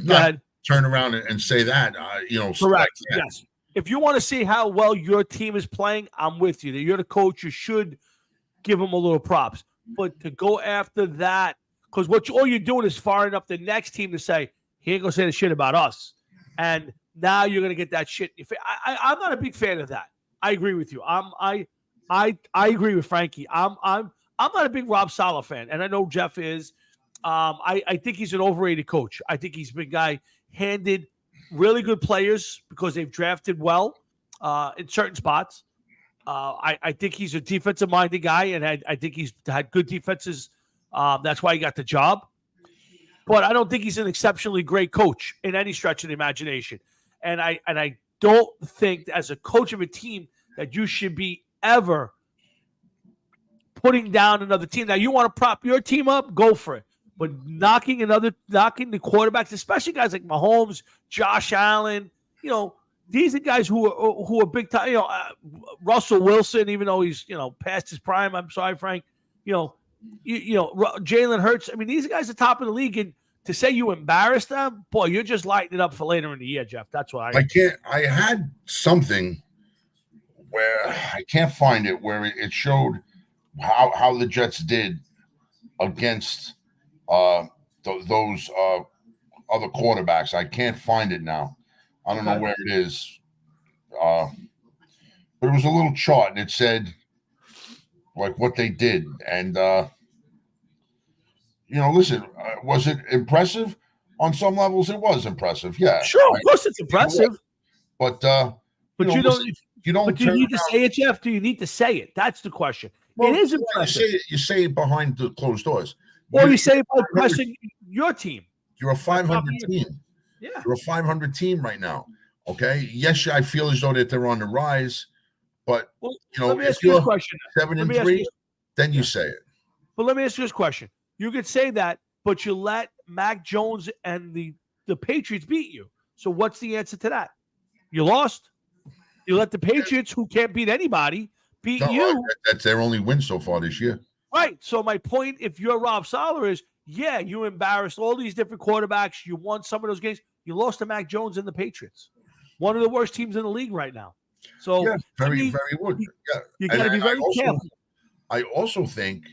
go ahead. turn around and say that, Correct. like that. Yes. If you want to see how well your team is playing, I'm with you. That you're the coach, you should give them a little props. But to go after that, because all you're doing is firing up the next team to say, he ain't gonna say the shit about us, and now you're gonna get that shit. I'm not a big fan of that. I agree with you. I agree with Frankie. I'm not a big Rob Saleh fan, and I know Jeff is. I think he's an overrated coach. I think he's been guy handed really good players because they've drafted well in certain spots. I think he's a defensive-minded guy, and I think he's had good defenses. That's why he got the job. But I don't think he's an exceptionally great coach in any stretch of the imagination. And I don't think as a coach of a team that you should be ever putting down another team. Now, you want to prop your team up, go for it. But knocking the quarterbacks, especially guys like Mahomes, Josh Allen, these are guys who are big time. Russell Wilson, even though he's past his prime. I'm sorry, Frank. Jalen Hurts. I mean, these guys are top of the league, and to say you embarrass them, boy, you're just lighting it up for later in the year, Jeff. That's what I can't. I had something where I can't find it, where it showed how the Jets did against those other quarterbacks. I can't find it now. I don't know where it is. But it was a little chart, and it said like what they did. And listen, was it impressive? On some levels, it was impressive. Yeah, sure, of course, it's impressive. But you don't. You don't. But do you need to say it, Jeff? Do you need to say it? That's the question. Well, it is impressive. You say it behind the closed doors. Or you say it by pressing your team. You're a 500 team. Yeah. You're a 500 team right now. Okay. Yes, I feel as though that they're on the rise, but if you're 7-3, then you say it. But let me ask you this question. You could say that, but you let Mac Jones and the Patriots beat you. So what's the answer to that? You lost. You let the Patriots, who can't beat anybody, beat you. That's their only win so far this year. Right. So my point, if you're Rob Saleh, is you embarrassed all these different quarterbacks. You won some of those games. You lost to Mac Jones and the Patriots, one of the worst teams in the league right now. So very would. You got to be very careful. I also think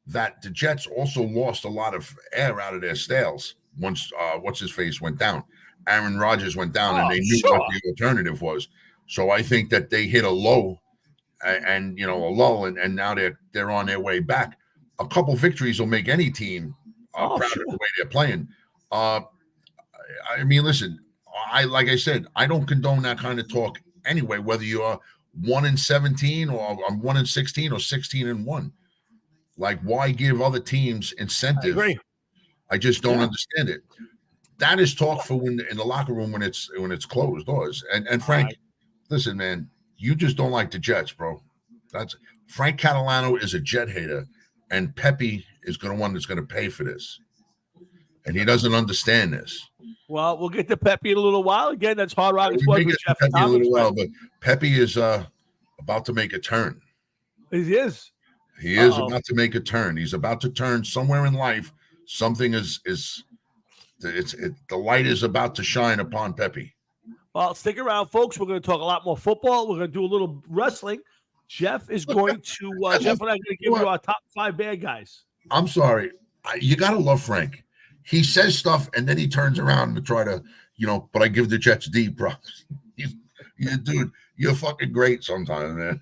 that the Jets also lost a lot of air out of their sails once what's his face went down. Aaron Rodgers went down, and they knew what the alternative was. So I think that they hit a low and a lull, and now they're on their way back. A couple victories will make any team proud of the way they're playing. I mean, listen, like I said, I don't condone that kind of talk anyway, whether you're 1-17 or 1-16 or 16-1. Like, why give other teams incentive? I agree. I just don't understand it. That is talk for in the locker room when it's closed doors. And Frank, listen, man, you just don't like the Jets, bro. That's Frank Catalano is a Jet hater, and Pepe is the one that's going to pay for this, and he doesn't understand this. Well, we'll get to Pepe in a little while. Again, that's Hard Rock Sports with Jeff Pepe a little while, but Pepe is about to make a turn. He is. He is about to make a turn. He's about to turn somewhere in life. Something is The light is about to shine upon Pepe. Well, stick around, folks. We're going to talk a lot more football. We're going to do a little wrestling. Jeff is going to Jeff and I are going to give you our top 5 bad guys. I'm sorry. You got to love Frank. He says stuff and then he turns around to try to, but I give the Jets D props. Dude, you're fucking great sometimes, man.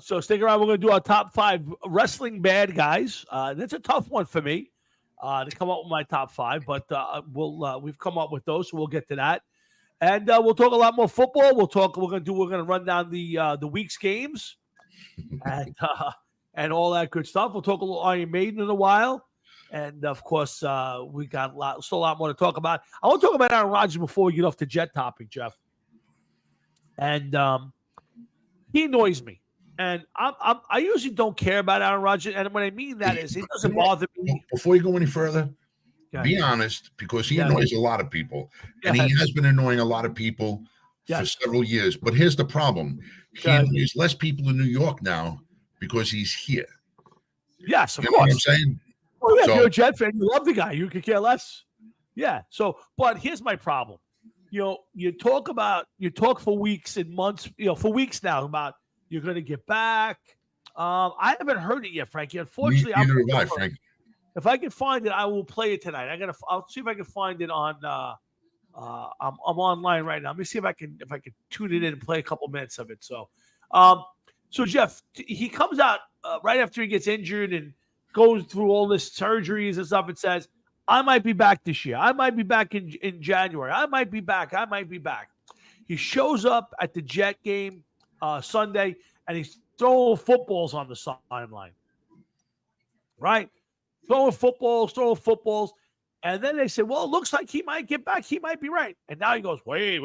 So stick around. We're going to do our top 5 wrestling bad guys. That's a tough one for me to come up with my top 5, but we've come up with those, so we'll get to that. And we'll talk a lot more football. We're going to run down the week's games and all that good stuff. We'll talk a little Iron Maiden in a while. And of course, we got still a lot more to talk about. I want to talk about Aaron Rodgers before we get off the Jet topic, Jeff. And he annoys me. And I usually don't care about Aaron Rodgers. And what I mean that is, it doesn't bother me. Before you go any further, be honest, because he annoys a lot of people. And he has been annoying a lot of people for several years. But here's the problem. He annoys less people in New York now because he's here. Yes, of You course. know what I'm saying? Well, yeah, if you're a Jet fan, you love the guy. You could care less. Yeah. So, but here's my problem. You talk for weeks and months, for weeks now about you're going to get back. I haven't heard it yet, Frankie. Unfortunately, Neither have I, Frank. If I can find it, I will play it tonight. I'll see if I can find it on. I'm online right now. Let me see if I can tune it in and play a couple minutes of it. So, so Jeff, he comes out right after he gets injured and goes through all this surgeries and stuff. It says, I might be back this year. I might be back in January. I might be back. He shows up at the Jet game Sunday, and he's throwing footballs on the sideline. Right? Throwing footballs. And then they say, well, it looks like he might get back. He might be right. And now he goes, wait.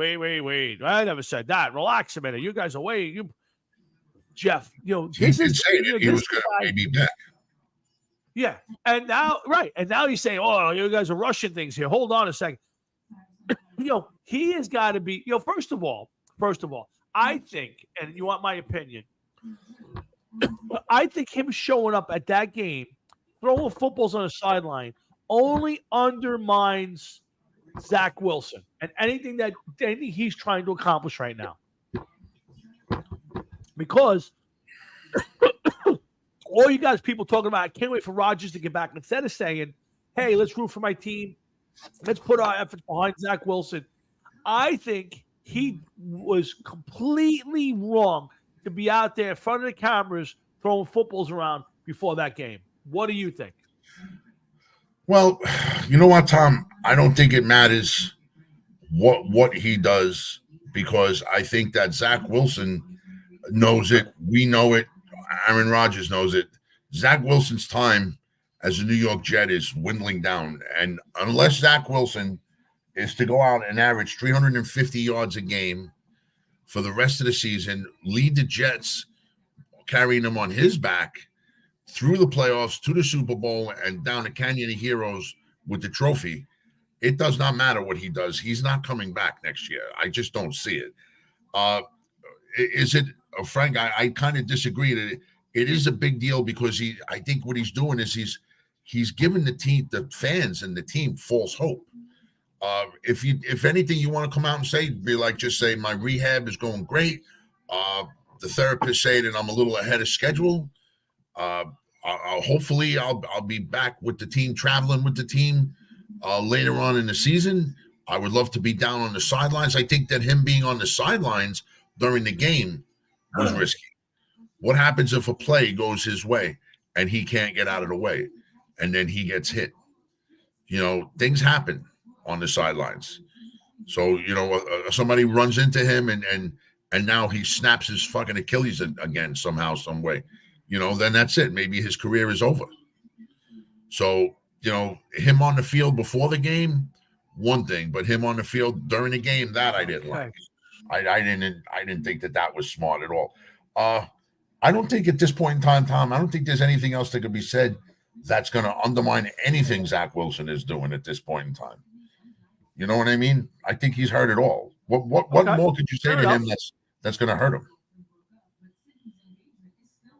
I never said that. Relax a minute. You guys are waiting. Jeff, He did say that he was going to be back. Yeah. And now he's saying, oh, you guys are rushing things here. Hold on a second. He has got to be, first of all, I think, and you want my opinion, I think him showing up at that game, throwing footballs on the sideline, only undermines Zach Wilson and anything he's trying to accomplish right now. Because all you guys, people talking about, I can't wait for Rodgers to get back. Instead of saying, hey, let's root for my team. Let's put our efforts behind Zach Wilson. I think he was completely wrong to be out there in front of the cameras throwing footballs around before that game. What do you think? Well, you know what, Tom? I don't think it matters what he does, because I think that Zach Wilson knows it. We know it. Aaron Rodgers knows it. Zach Wilson's time as a New York Jet is dwindling down. And unless Zach Wilson is to go out and average 350 yards a game for the rest of the season, lead the Jets, carrying them on his back through the playoffs to the Super Bowl and down the Canyon of Heroes with the trophy, it does not matter what he does. He's not coming back next year. I just don't see it. Is it, Frank? I kind of disagree that it is a big deal, because I think what he's doing is he's giving the team, the fans and the team, false hope. If anything you want to come out and say, just say my rehab is going great. The therapist say that I'm a little ahead of schedule. Hopefully I'll be back with the team, traveling with the team later on in the season. I would love to be down on the sidelines. I think that him being on the sidelines during the game was risky. What happens if a play goes his way and he can't get out of the way and then he gets hit? Things happen on the sidelines. So, somebody runs into him and now he snaps his fucking Achilles again somehow, some way. Then that's it. Maybe his career is over. So, him on the field before the game, one thing, but him on the field during the game, that I didn't like. I didn't think that was smart at all. I don't think at this point in time, Tom, I don't think there's anything else that could be said that's going to undermine anything Zach Wilson is doing at this point in time. You know what I mean? I think he's heard it all. What more could you say to him that's going to hurt him?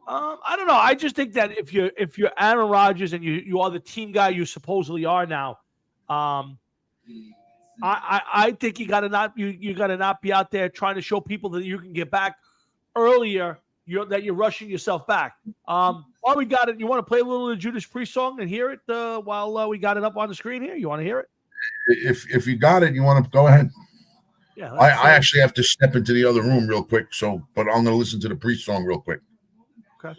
I don't know. I just think that if you're Aaron Rodgers and you are the team guy you supposedly are now, I think you gotta not be out there trying to show people that you can get back earlier. That you're rushing yourself back. While we got it, you want to play a little of the Judas Priest song and hear it while we got it up on the screen here? You want to hear it? If you got it, you want to go ahead. Yeah. I actually have to step into the other room real quick, but I'm going to listen to the Priest song real quick. Okay.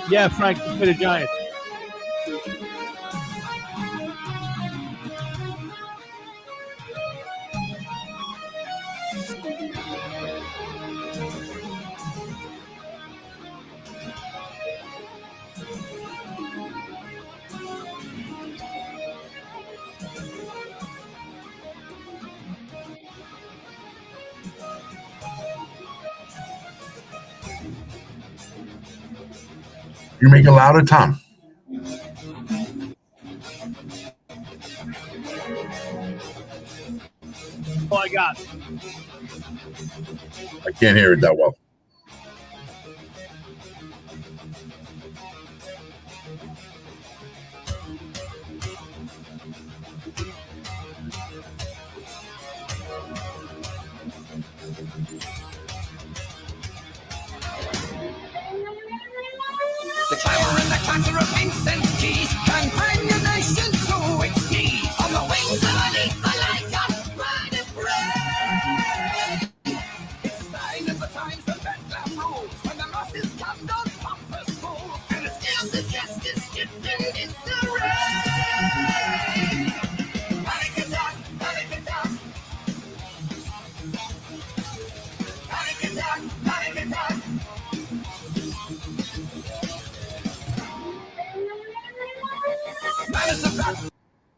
Yeah, Frank, you play the Giants. You make it louder, Tom. Oh, I got it. I can't hear it that well. The clamor and the clatter of incense keys can bring the nation to its knees. On the wings of an eagle like a bride of praise. It's a sign of the times when Bethlehem rules, when the masses come down pompous fools, and the scales of justice shift in disarray. Panic attack, panic attack. Panic attack, panic attack.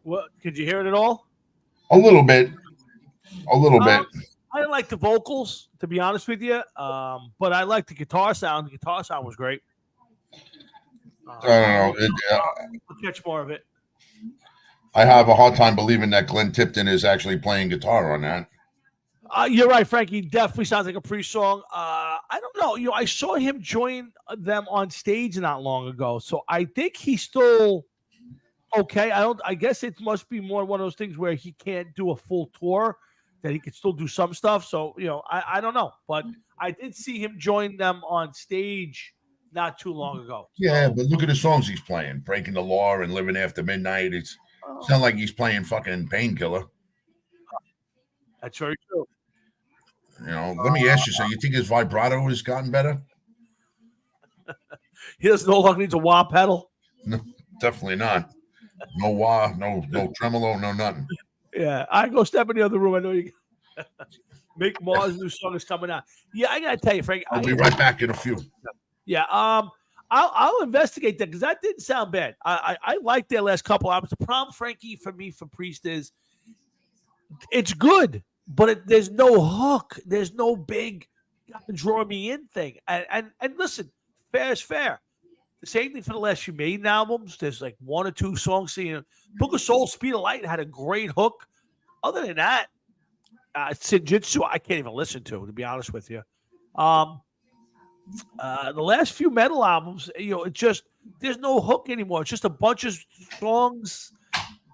What? Could you hear it at all? A little bit. A little bit. I didn't like the vocals, to be honest with you, but I liked the guitar sound. The guitar sound was great. I don't know. I'll catch more of it. I have a hard time believing that Glenn Tipton is actually playing guitar on that. You're right, Frankie. Definitely sounds like a Priest song. I don't know. I saw him join them on stage not long ago, so I think he's still okay. I guess it must be more one of those things where he can't do a full tour, that he could still do some stuff. So I don't know, but I did see him join them on stage not too long ago. Yeah, but look at the songs he's playing: "Breaking the Law" and "Living After Midnight." It's not like he's playing fucking Painkiller. That's very true. Let me ask you something. You think his vibrato has gotten better? He doesn't no longer needs a wah pedal. No, definitely not. No wah, no tremolo, no nothing. Yeah, I go step in the other room. I know you. Mick Mars' new song is coming out. Yeah, I gotta tell you, Frank. I'll be right back in a few. Yeah, I'll investigate that because that didn't sound bad. I like their last couple albums. The problem, Frankie, for me for Priest is it's good, but there's no hook. There's no big draw me in thing. And listen, fair is fair. The same thing for the last few Maiden albums. There's like one or two songs. Book of Soul, Speed of Light had a great hook. Other than that, Senjutsu, I can't even listen to be honest with you. The last few metal albums, it just there's no hook anymore. It's just a bunch of songs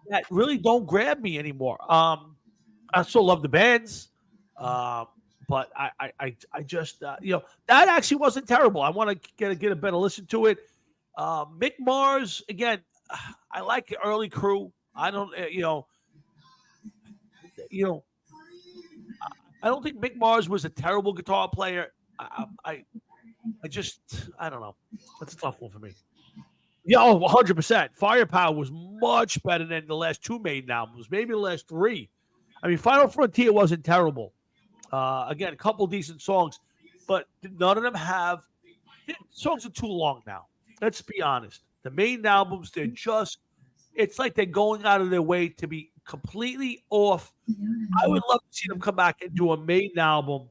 that really don't grab me anymore. I still love the bands, but I just that actually wasn't terrible. I want to get a better listen to it. Mick Mars again. I like the early crew. I don't I don't think Mick Mars was a terrible guitar player. I don't know. That's a tough one for me. Yeah, 100%. Firepower was much better than the last two Maiden albums, maybe the last three. I mean, Final Frontier wasn't terrible. Again, a couple decent songs, but none of them have songs are too long now. Let's be honest. The Maiden albums, it's like they're going out of their way to be completely off. I would love to see them come back and do a Maiden album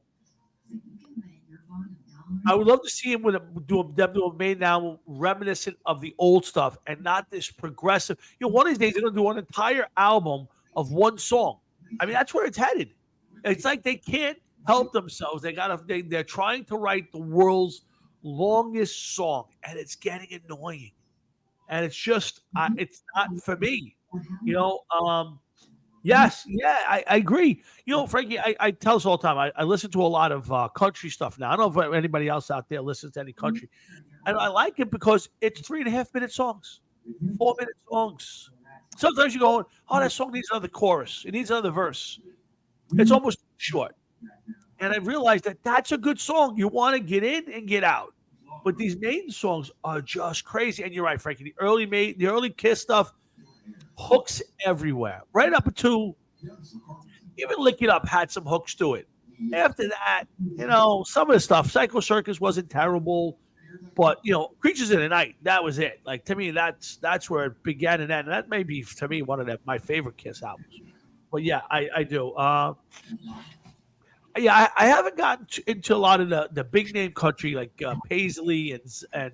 I would love to see him do a main album reminiscent of the old stuff and not this progressive. One of these days they're going to do an entire album of one song. I mean, that's where it's headed. It's like they can't help themselves. They're trying to write the world's longest song, and it's getting annoying. And it's just, it's not for me. Yes, yeah, I agree. Frankie, I tell us all the time, I listen to a lot of country stuff now. I don't know if anybody else out there listens to any country. And I like it because it's 3.5-minute songs, 4-minute songs. Sometimes you go, oh, that song needs another chorus. It needs another verse. It's almost short. And I realized that that's a good song. You want to get in and get out. But these Maiden songs are just crazy. And you're right, Frankie. The early Kiss stuff, hooks everywhere. Right up to even Lick It Up had some hooks to it. After that, some of the stuff, Psycho Circus wasn't terrible. But Creatures in the Night, that was it. Like, to me, that's where it began and ended. And that may be, to me, one of my favorite Kiss albums. But yeah, I do. I haven't gotten into a lot of the big name country like Paisley and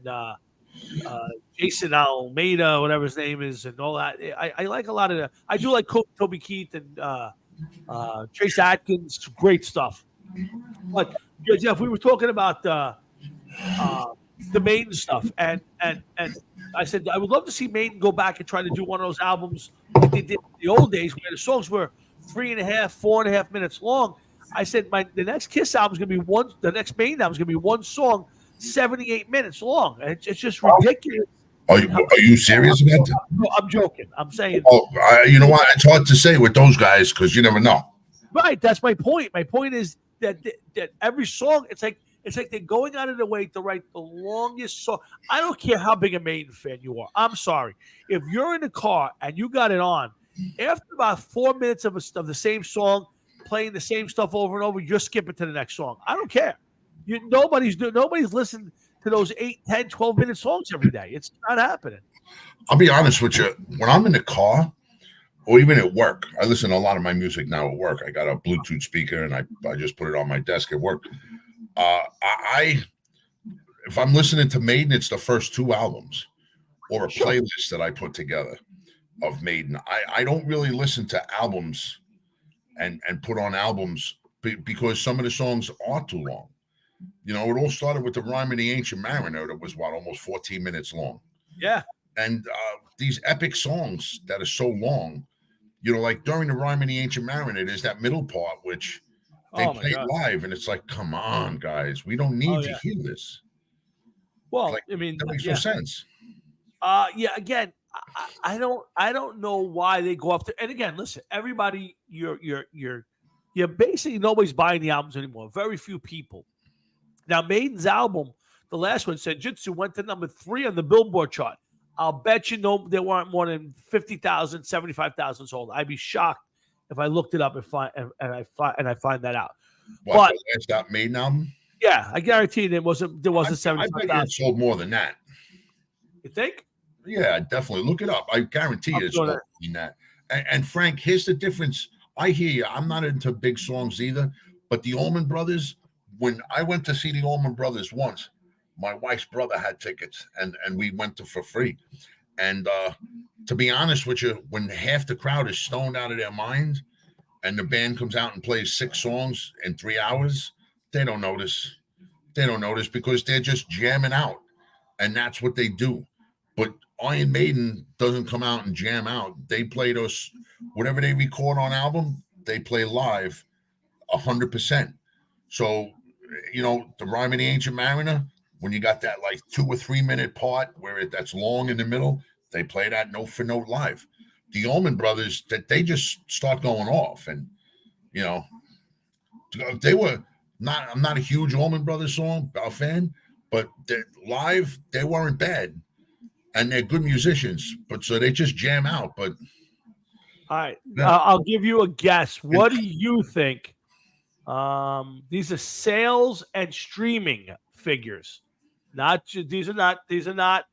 Jason Almeida, whatever his name is, and all that. I like a lot of I do like Toby Keith and Trace Atkins. Great stuff. But Jeff, we were talking about the Maiden stuff, and I said I would love to see Maiden go back and try to do one of those albums like they did in the old days where the songs were 3.5, 4.5 minutes long. I said the next Kiss album is going to be the next Maiden album is going to be one song, 78 minutes long. It's just ridiculous. Are you serious about that? No, I'm joking. I'm saying. Oh, you know what? It's hard to say with those guys because you never know. Right. That's my point. My point is that every song, it's like they're going out of their way to write the longest song. I don't care how big a Maiden fan you are. I'm sorry. If you're in the car and you got it on, after about 4 minutes of the same song, playing the same stuff over and over, you're skipping to the next song. I don't care. Nobody's listening to those 8, 10, 12-minute songs every day. It's not happening. I'll be honest with you. When I'm in the car or even at work, I listen to a lot of my music now at work. I got a Bluetooth speaker and I just put it on my desk at work. If I'm listening to Maiden, it's the first 2 albums or a playlist that I put together of Maiden. I don't really listen to albums and put on albums because some of the songs are too long. It all started with the Rhyme of the Ancient Mariner that was almost 14 minutes long. Yeah. And these epic songs that are so long, like during the Rhyme of the Ancient Mariner, there's that middle part which they play live, and it's like, come on, guys, we don't need to hear this. Well, I mean, that makes no sense. Again, I don't know why they go up there. And again, listen, everybody, you're basically nobody's buying the albums anymore. Very few people. Now, Maiden's album, the last one, Senjutsu, went to number 3 on the Billboard chart. I'll bet you there weren't more than 50,000, 75,000 sold. I'd be shocked if I looked it up and I find that out. What, the last Maiden album? Yeah, I guarantee there wasn't 75,000. I bet it sold more than that. You think? Yeah, definitely. Look it up. I guarantee it's more than that. And Frank, here's the difference. I hear you. I'm not into big songs either, but the Allman Brothers, when I went to see the Allman Brothers once, my wife's brother had tickets and we went for free. And to be honest with you, when half the crowd is stoned out of their mind and the band comes out and plays 6 songs in 3 hours, they don't notice. They don't notice because they're just jamming out. And that's what they do. But Iron Maiden doesn't come out and jam out. They play those, whatever they record on album, they play live 100%. So, the Rhyme of the Ancient Mariner, when you got that like 2 or 3 minute part where that's long in the middle, they play that note for note live. The Allman Brothers, that they just start going off, and they were not. I'm not a huge Allman Brothers fan, but live they weren't bad, and they're good musicians. But so they just jam out. But all right, I'll give you a guess. What do you think? These are sales and streaming figures. These are not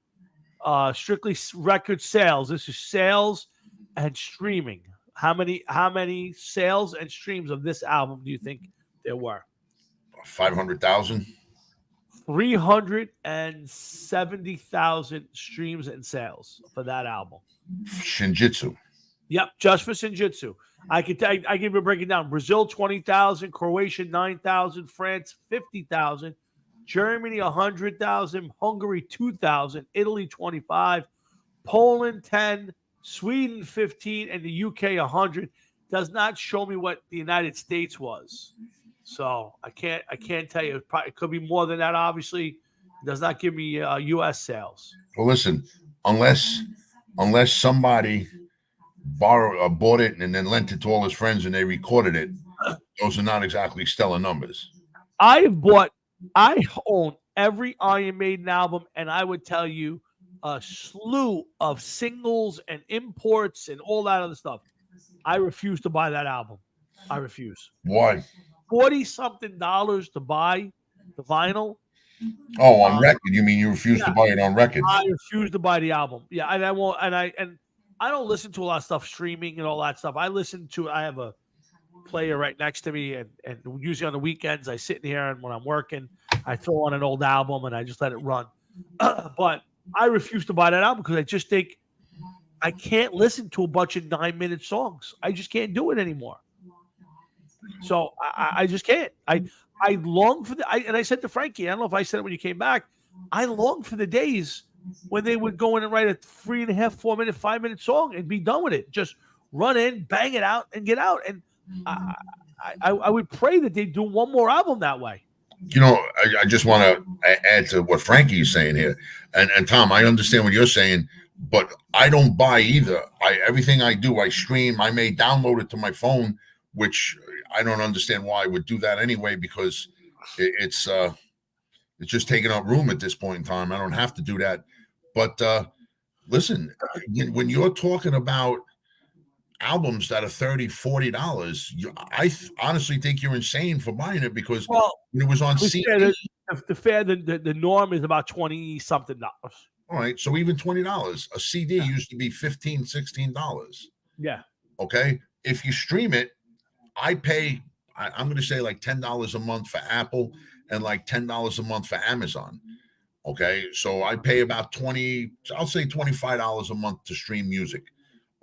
strictly record sales. This is sales and streaming. How many sales and streams of this album do you think there were? 500,000. 370,000 streams and sales for that album. Shinjitsu. Yep, just for Shinjitsu. I can even break it down. Brazil 20,000, Croatia 9,000, France 50,000, Germany 100,000, Hungary 2,000, Italy 25, Poland 10, Sweden 15, and the UK 100. Does not show me what the United States was, so I can't tell you. It could be more than that. Obviously, it does not give me U.S. sales. Well, listen, unless somebody bought it and then lent it to all his friends and they recorded it, those are not exactly stellar numbers. I own every Iron Maiden album, and I would tell you a slew of singles and imports and all that other stuff. I refuse to buy that album. I refuse. Why? $40-something to buy the vinyl. Oh, on record? You mean you refuse to buy it on record? I refuse to buy the album. Yeah, and I won't. And I don't listen to a lot of stuff streaming and all that stuff. I have a player right next to me, and usually on the weekends I sit in here, and when I'm working, I throw on an old album and I just let it run. But I refuse to buy that album because I just think I can't listen to a bunch of 9-minute songs. I just can't do it anymore. So I just can't. I long for and I said to Frankie, I don't know if I said it when you came back, I long for the days when they would go in and write a 3.5, 4-minute, 5-minute song and be done with it. Just run in, bang it out, and get out. And I would pray that they do one more album that way. You know, I just want to add to what Frankie is saying here. And Tom, I understand what you're saying, but I don't buy either. Everything I do, I stream. I may download it to my phone, which I don't understand why I would do that anyway, because it's just taking up room at this point in time. I don't have to do that. But listen, when you're talking about albums that are $30, $40, I honestly think you're insane for buying it, because when it was on CD. The norm is about $20-something. All right, so even $20. A CD used to be $15, $16. Yeah. Okay. If you stream it, I pay, I'm going to say like $10 a month for Apple and like $10 a month for Amazon. Okay. So I pay about I'll say $25 a month to stream music.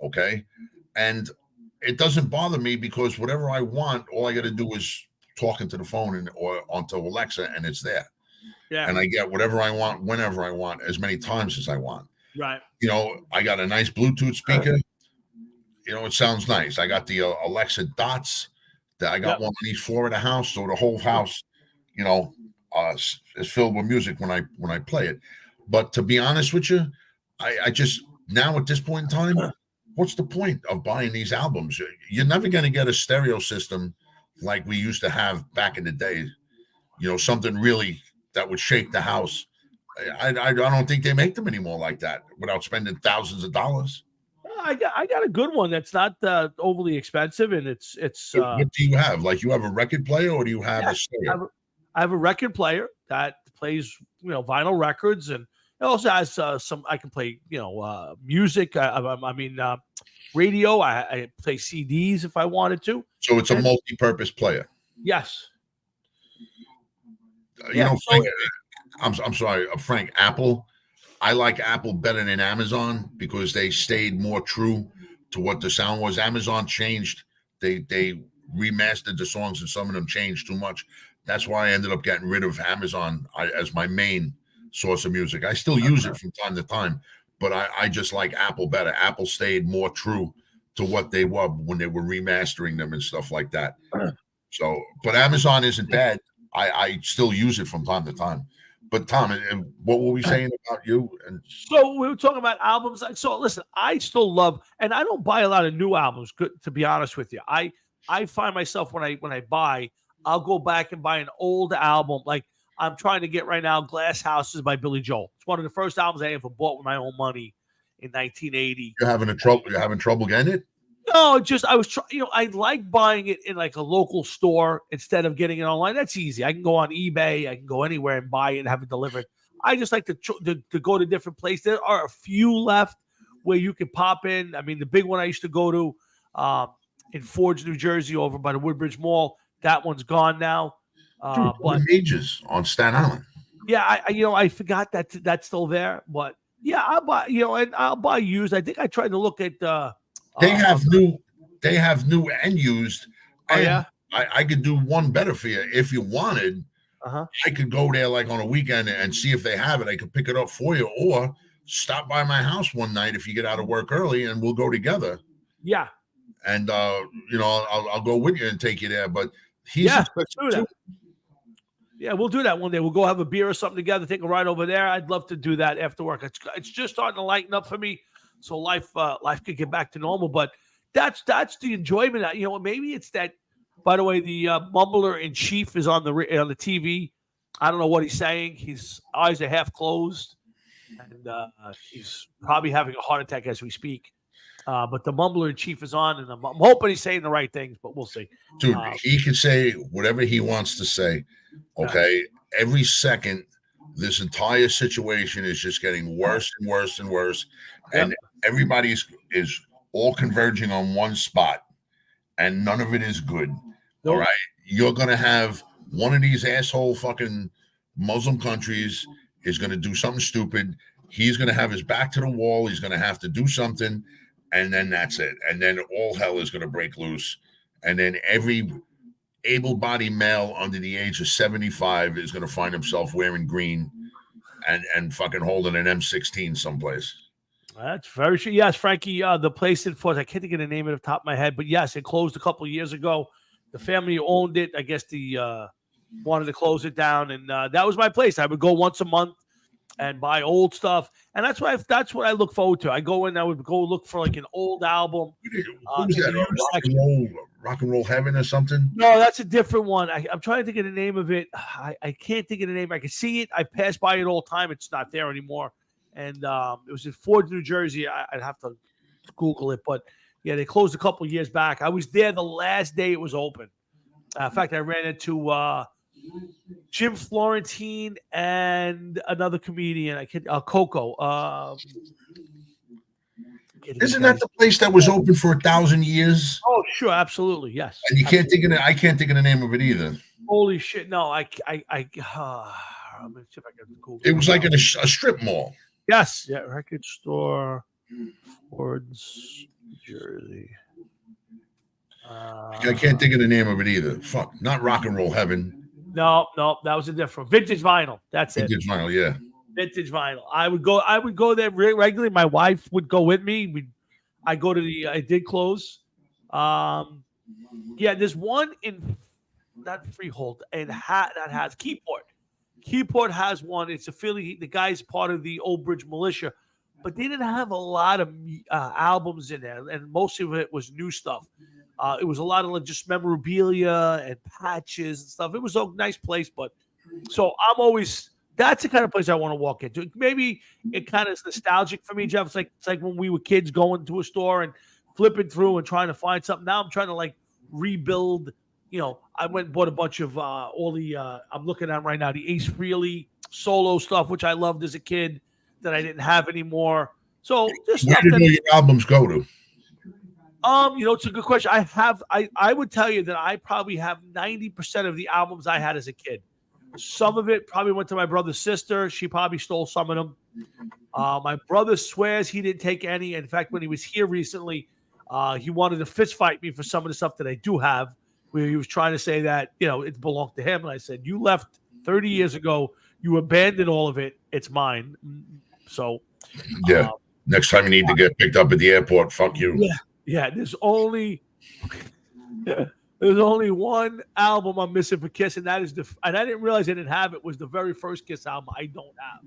Okay. And it doesn't bother me, because whatever I want, all I got to do is talk into the phone or onto Alexa, and it's there. Yeah. And I get whatever I want, whenever I want, as many times as I want. Right. You know, I got a nice Bluetooth speaker. You know, it sounds nice. I got the Alexa Dots. I got one on each floor of the house, so the whole house, you know, is filled with music when I play it. But to be honest with you, I just, now at this point in time, what's the point of buying these albums? You're never going to get a stereo system like we used to have back in the day. You know, something really that would shake the house. I don't think they make them anymore like that without spending thousands of dollars. I got a good one that's not overly expensive, and it's. What do you have? Like, you have a record player, or do you have a stereo? I have a record player that plays, vinyl records, and it also has some. I can play, music. I mean, radio. I play CDs if I wanted to. So it's a multi-purpose player. Yes. Frank, I'm sorry, Frank. Apple. I like Apple better than Amazon because they stayed more true to what the sound was. Amazon changed. They remastered the songs, and some of them changed too much. That's why I ended up getting rid of Amazon as my main source of music. I still use it from time to time, but I just like Apple better. Apple stayed more true to what they were when they were remastering them and stuff like that. So, but Amazon isn't bad. I still use it from time to time. But Tom, what were we saying about you? And so we were talking about albums. So listen, I still love, and I don't buy a lot of new albums. Good, to be honest with you, I find myself when I buy, I'll go back and buy an old album. Like I'm trying to get right now, Glass Houses by Billy Joel. It's one of the first albums I ever bought with my own money in 1980. You're having trouble getting it? No, I like buying it in like a local store instead of getting it online. That's easy. I can go on eBay. I can go anywhere and buy it and have it delivered. I just like to go to different places. There are a few left where you can pop in. I mean, the big one I used to go to in Forge, New Jersey, over by the Woodbridge Mall. That one's gone now. But Majors on Staten Island. Yeah, I forgot that that's still there, but yeah, I'll buy, and I'll buy used. I think I tried to look at They have new and used. Oh And yeah. I could do one better for you if you wanted. Uh-huh. I could go there like on a weekend and see if they have it. I could pick it up for you, or stop by my house one night if you get out of work early, and we'll go together. Yeah. And I'll go with you and take you there. But he's Yeah, let's do that. Yeah, we'll do that one day. We'll go have a beer or something together, take a ride over there. I'd love to do that after work. It's just starting to lighten up for me, so life could get back to normal. But that's the enjoyment. Maybe it's that. By the way, the mumbler in chief is on the TV. I don't know what he's saying. His eyes are half closed, and he's probably having a heart attack as we speak. But the mumbler in chief is on, and I'm hoping he's saying the right things, but we'll see. Dude, he can say whatever he wants to say. Okay. Every second, this entire situation is just getting worse and worse and worse. And everybody is all converging on one spot, and none of it is good. Nope. All right. You're going to have one of these asshole fucking Muslim countries is going to do something stupid. He's going to have his back to the wall. He's going to have to do something. And then that's it. And then all hell is going to break loose. And then every able-bodied male under the age of 75 is going to find himself wearing green and fucking holding an M16 someplace. That's very true. Yes, Frankie, the place in Fort, I can't think of the name at the top of my head, but yes, it closed a couple of years ago. The family who owned it, I guess wanted to close it down, and that was my place. I would go once a month and buy old stuff, and that's what I look forward to. I go in, I would go look for like an old album. Who's that? Rock and Roll Heaven or something? No, that's a different one. I'm trying to think of the name of it. I can't think of the name. I can see it. I pass by it all the time. It's not there anymore. And it was in Ford, New Jersey. I'd have to Google it, but yeah, they closed a couple of years back. I was there the last day it was open. In fact, I ran into Jim Florentine and another comedian. Coco. Isn't that the place that was open for 1,000 years? Oh, sure, absolutely, yes. And you can't think of it. I can't think of the name of it either. Holy shit! No, let me see if I can Google. It was like in a strip mall. Yes, yeah, record store, Ford's, Jersey. I can't think of the name of it either. Fuck, not Rock and Roll Heaven. No, that was a different Vintage Vinyl. That's it. Vintage Vinyl, yeah. Vintage Vinyl. I would go there regularly. My wife would go with me. I go to it did close. Yeah, there's one in not Freehold and that has Keyport. Keyport has one. It's affiliated. The guy's part of the Old Bridge Militia, but they didn't have a lot of albums in there, and most of it was new stuff. It was a lot of just memorabilia and patches and stuff. It was a nice place, but so that's the kind of place I want to walk into. Maybe it kind of is nostalgic for me, Jeff. It's like when we were kids going to a store and flipping through and trying to find something. Now I'm trying to like rebuild. I went and bought a bunch of all the I'm looking at right now, the Ace Frehley solo stuff, which I loved as a kid that I didn't have anymore. So just where did all your albums go to? It's a good question. I would tell you that I probably have 90% of the albums I had as a kid. Some of it probably went to my brother's sister. She probably stole some of them. My brother swears he didn't take any. In fact, when he was here recently, he wanted to fist fight me for some of the stuff that I do have, where he was trying to say that, it belonged to him. And I said, you left 30 years ago. You abandoned all of it. It's mine. So, yeah. Next time you need to get picked up at the airport, fuck you. Yeah. There's only one album I'm missing for Kiss, and that is and I didn't realize I didn't have it. Was the very first Kiss album I don't have.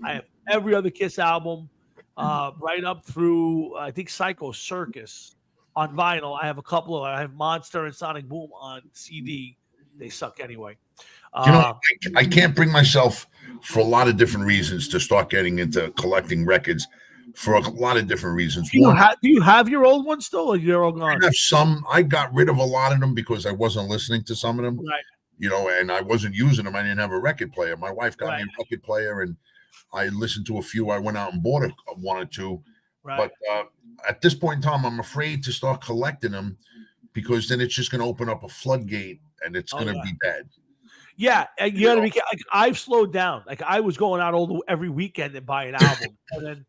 I have every other Kiss album, right up through I think Psycho Circus on vinyl. I have a couple of. I have Monster and Sonic Boom on CD. They suck anyway. I can't bring myself for a lot of different reasons to start getting into collecting records. For a lot of different reasons. Do you have your old ones still, or you're all gone? I have some. I got rid of a lot of them because I wasn't listening to some of them. Right. And I wasn't using them. I didn't have a record player. My wife got me a record player, and I listened to a few. I went out and bought one or two. Right. But at this point in time, I'm afraid to start collecting them because then it's just going to open up a floodgate, and it's going to be bad. Yeah, and you gotta be like I've slowed down. Like I was going out every weekend and buying albums, and then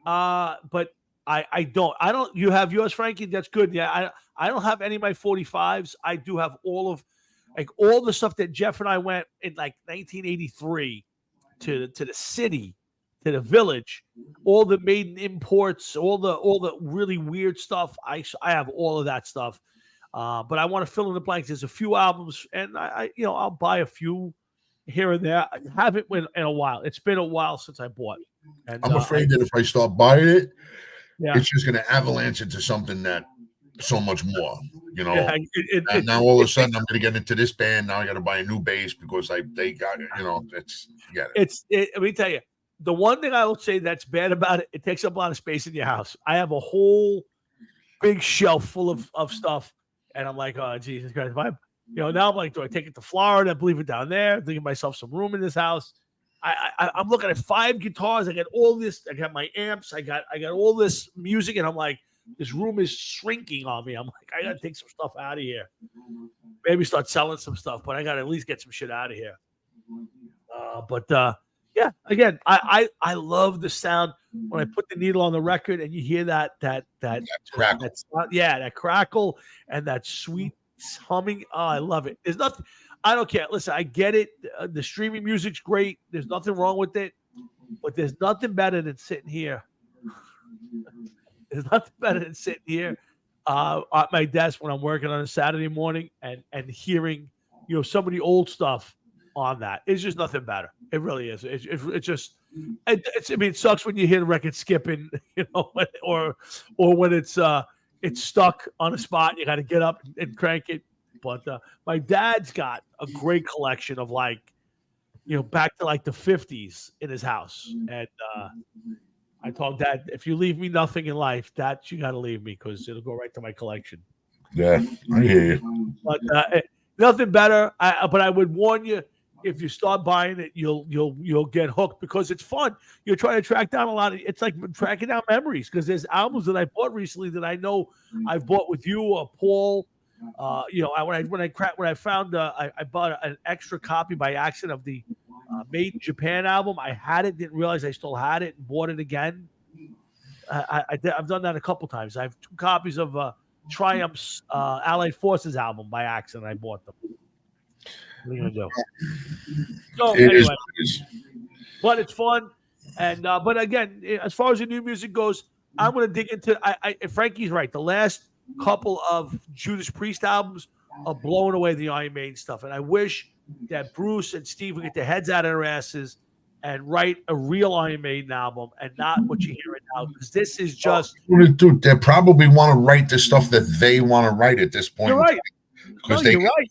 but I don't. You have yours, Frankie? That's good. Yeah, I don't have any of my 45s. I do have all the stuff that Jeff and I went in like 1983 to the city, to the village, all the maiden imports, all the really weird stuff. I have all of that stuff. But I want to fill in the blanks. There's a few albums, and I'll buy a few here and there. I haven't in a while. It's been a while since I bought. And I'm afraid that if I start buying it, yeah, it's just going to avalanche into something that so much more. yeah, And now all of a sudden I'm going to get into this band. Now I got to buy a new bass because they got it's forget it. Let me tell you, the one thing I will say that's bad about it, it takes up a lot of space in your house. I have a whole big shelf full of stuff. And I'm like, oh, Jesus Christ. Now I'm like, do I take it to Florida, leave it down there, give myself some room in this house? I'm looking at 5 guitars. I got all this. I got my amps. I got all this music. And I'm like, this room is shrinking on me. I'm like, I got to take some stuff out of here. Maybe start selling some stuff, but I got to at least get some shit out of here. Yeah, again, I love the sound when I put the needle on the record and you hear that crackle. That crackle and that sweet humming. Oh, I love it. There's nothing. I don't care. Listen, I get it. The streaming music's great. There's nothing wrong with it, but there's nothing better than sitting here. There's nothing better than sitting here at my desk when I'm working on a Saturday morning and hearing some of the old stuff on that. It's just nothing better. It really is. It's just. It sucks when you hear the record skipping, or when it's stuck on a spot. You got to get up and crank it. But my dad's got a great collection of back to like the 50s in his house. And I told Dad, if you leave me nothing in life, that you got to leave me because it'll go right to my collection. Yeah, I hear you. But nothing better. But I would warn you. If you start buying it, you'll get hooked because it's fun. You're trying to track down a lot of. It's like tracking down memories because there's albums that I bought recently that I know I've bought with you or Paul. When I found I bought an extra copy by accident of the Made in Japan album. I had it, didn't realize I still had it, and bought it again. I've done that a couple times. I have 2 copies of Triumph's Allied Forces album by accident. I bought them. What are you gonna do? So anyway, but it's fun, and but again, as far as the new music goes, I'm gonna dig into. Frankie's right. The last couple of Judas Priest albums are blowing away the Iron Maiden stuff, and I wish that Bruce and Steve would get their heads out of their asses and write a real Iron Maiden album and not what you hear it now, because this is just. Dude, they probably want to write the stuff that they want to write at this point. You're right. Because you're right.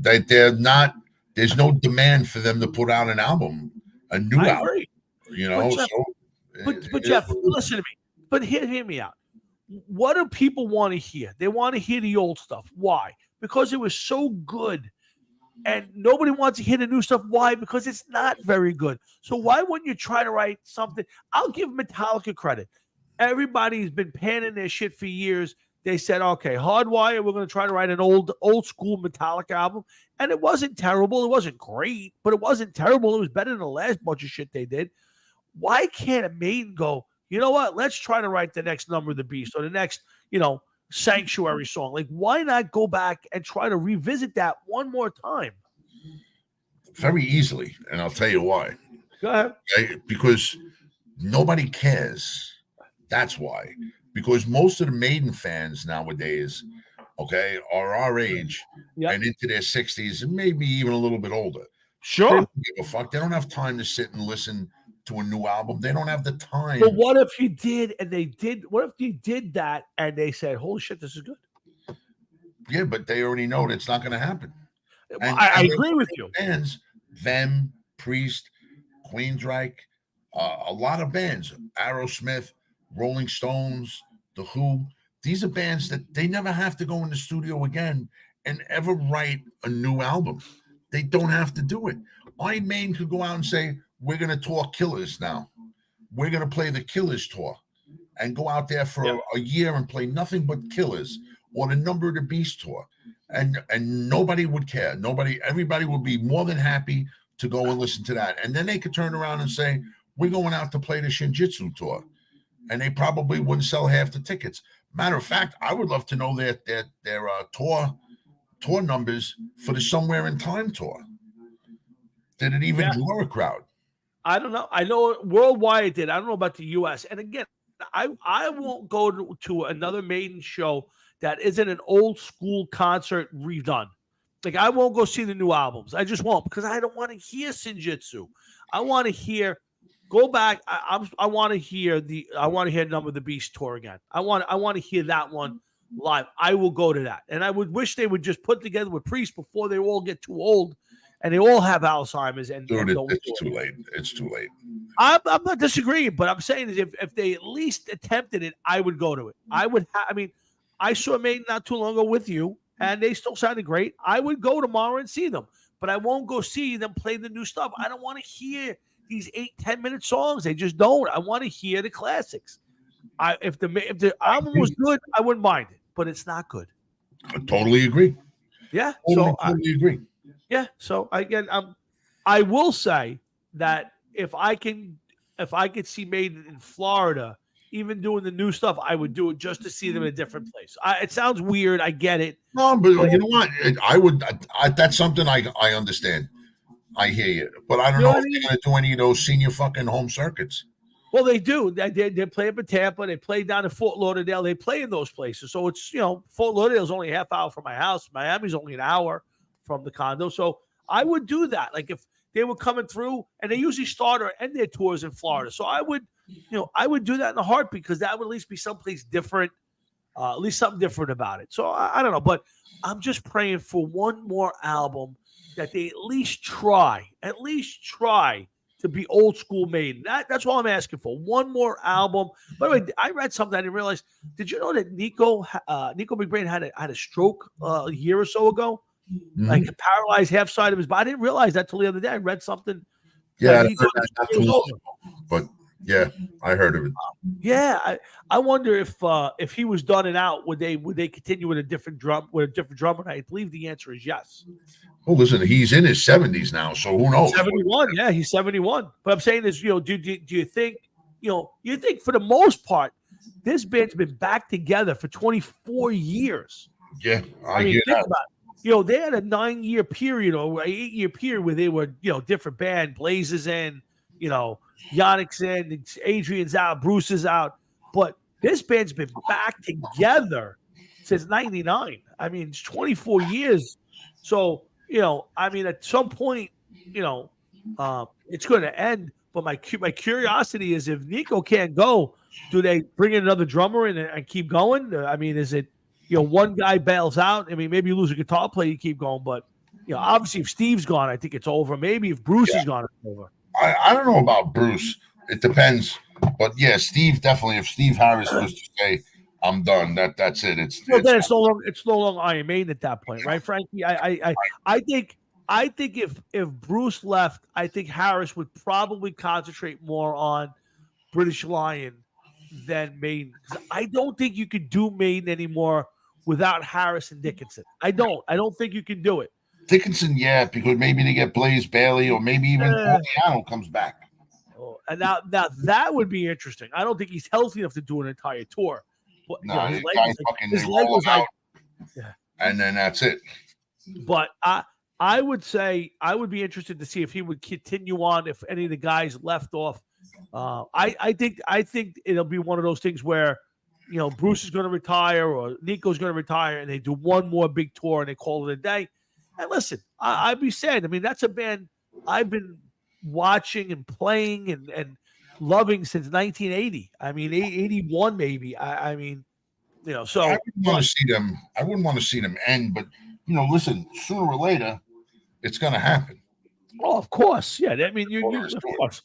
That they're not. There's no demand for them to put out an album, a new album. But Jeff, listen to me. But hear me out. What do people want to hear? They want to hear the old stuff. Why? Because it was so good, and nobody wants to hear the new stuff. Why? Because it's not very good. So why wouldn't you try to write something? I'll give Metallica credit. Everybody's been panning their shit for years. They said, okay, Hardwire, we're going to try to write an old school Metallica album. And it wasn't terrible. It wasn't great, but it wasn't terrible. It was better than the last bunch of shit they did. Why can't a Maiden go, you know what? Let's try to write the next Number of the Beast or the next, Sanctuary song. Like, why not go back and try to revisit that one more time? Very easily. And I'll tell you why. Go ahead. Okay? Because nobody cares. That's why. Because most of the Maiden fans nowadays, okay, are our age and into their 60s and maybe even a little bit older. Sure. They don't give a fuck. They don't have time to sit and listen to a new album. They don't have the time. But what if you did and they did? What if you did that and they said, holy shit, this is good? Yeah, but they already know that it's not going to happen. I agree with you. Bands, them, Priest, Queensryche, a lot of bands, Aerosmith, Rolling Stones, The Who. These are bands that they never have to go in the studio again and ever write a new album. They don't have to do it. Iron Maiden could go out and say, we're going to tour Killers now. We're going to play the Killers tour and go out there for a year and play nothing but Killers or the Number of the Beast tour. and nobody would care. Everybody would be more than happy to go and listen to that. And then they could turn around and say, we're going out to play the Shinjitsu tour. And they probably wouldn't sell half the tickets. Matter of fact, I would love to know their tour numbers for the Somewhere in Time tour. Did it even draw a crowd? I don't know. I know worldwide it did. I don't know about the U.S. And again, I won't go to another Maiden show that isn't an old school concert redone. Like, I won't go see the new albums. I just won't, because I don't want to hear Shinjitsu. I want to hear, go back. I want to hear Number of the Beast tour again. I want to hear that one live. I will go to that. And I would wish they would just put together with Priest before they all get too old and they all have Alzheimer's. And dude, it's too late. It's too late. I'm not disagreeing, but I'm saying is if they at least attempted it, I would go to it. I saw Maiden not too long ago with you, and they still sounded great. I would go tomorrow and see them, but I won't go see them play the new stuff. I don't want to hear these 8-10 minute songs. They just don't. I want to hear the classics. If the album was good, I wouldn't mind it, but it's not good. I totally agree. Yeah, totally agree. Yeah. So again, I will say that if I could see Maiden in Florida, even doing the new stuff, I would do it just to see them in a different place. It sounds weird. I get it. No, but you know what? I would. That's something I understand. I hear you, but I don't know if they're going to do any of those senior fucking home circuits. Well, they do. They play up in Tampa. They play down in Fort Lauderdale. They play in those places. So it's, Fort Lauderdale is only a half hour from my house. Miami's only an hour from the condo. So I would do that. Like if they were coming through, and they usually start or end their tours in Florida. So I would do that in a heartbeat, because that would at least be someplace different, at least something different about it. So I don't know, but I'm just praying for one more album that they at least try to be old school Maiden. That's all I'm asking for. One more album. By the way, I read something I didn't realize. Did you know that Nico McBrain had a stroke a year or so ago? Mm-hmm. Like a paralyzed half side of his body. I didn't realize that till the other day. I read something. Yeah, but yeah, I heard of it. Yeah, I wonder if he was done and out, would they continue with a different drummer? And I believe the answer is yes. Well, listen, he's in his 70s now, so who knows? 71, yeah, he's 71. But I'm saying is, do you think, you think for the most part, this band's been back together for 24 years. Yeah, I hear that. About it. They had a 9-year period or 8-year period where they were, different band. Blazes in, Yannick's in, Adrian's out, Bruce is out. But this band's been back together since 99. I mean, it's 24 years. So, at some point, it's going to end. But my curiosity is, if Nico can't go, do they bring in another drummer and keep going? I mean, is it, one guy bails out? I mean, maybe you lose a guitar player, you keep going. But, obviously, if Steve's gone, I think it's over. Maybe if Bruce is gone, it's over. I don't know about Bruce. It depends. But, yeah, Steve, definitely. If Steve Harris was to say, I'm done, that's it. It's no longer Iron Maiden at that point, right, Frankie? I think if Bruce left, I think Harris would probably concentrate more on British Lion than Maiden. I don't think you could do Maiden anymore without Harris and Dickinson. I don't think you can do it. Dickinson, yeah, because maybe they get Blaze Bailey, or maybe even Poliano comes back. Oh, and now that would be interesting. I don't think he's healthy enough to do an entire tour. But, no, his leg was out, and then that's it. But I would say I would be interested to see if he would continue on, if any of the guys left off. I think it'll be one of those things where, Bruce is going to retire or Nico's going to retire, and they do one more big tour and they call it a day. And listen, I'd be sad. I mean, that's a band I've been watching and playing and loving since 1980. I mean, 81 maybe. I mean, so I wouldn't want to see them. I wouldn't want to see them end, but listen, sooner or later, it's going to happen. Oh, of course, yeah. I mean, you of course.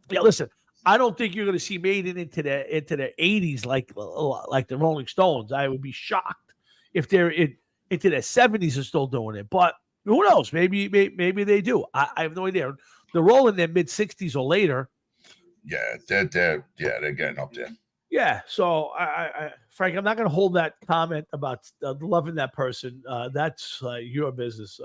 Yeah, listen, I don't think you're going to see Maiden into the 80s like the Rolling Stones. I would be shocked if they're into their 70s and still doing it. But who knows? Maybe they do. I have no idea. They're rolling their mid 60s or later. Yeah, they're getting up there. Yeah. So Frank, I'm not going to hold that comment about loving that person. That's your business.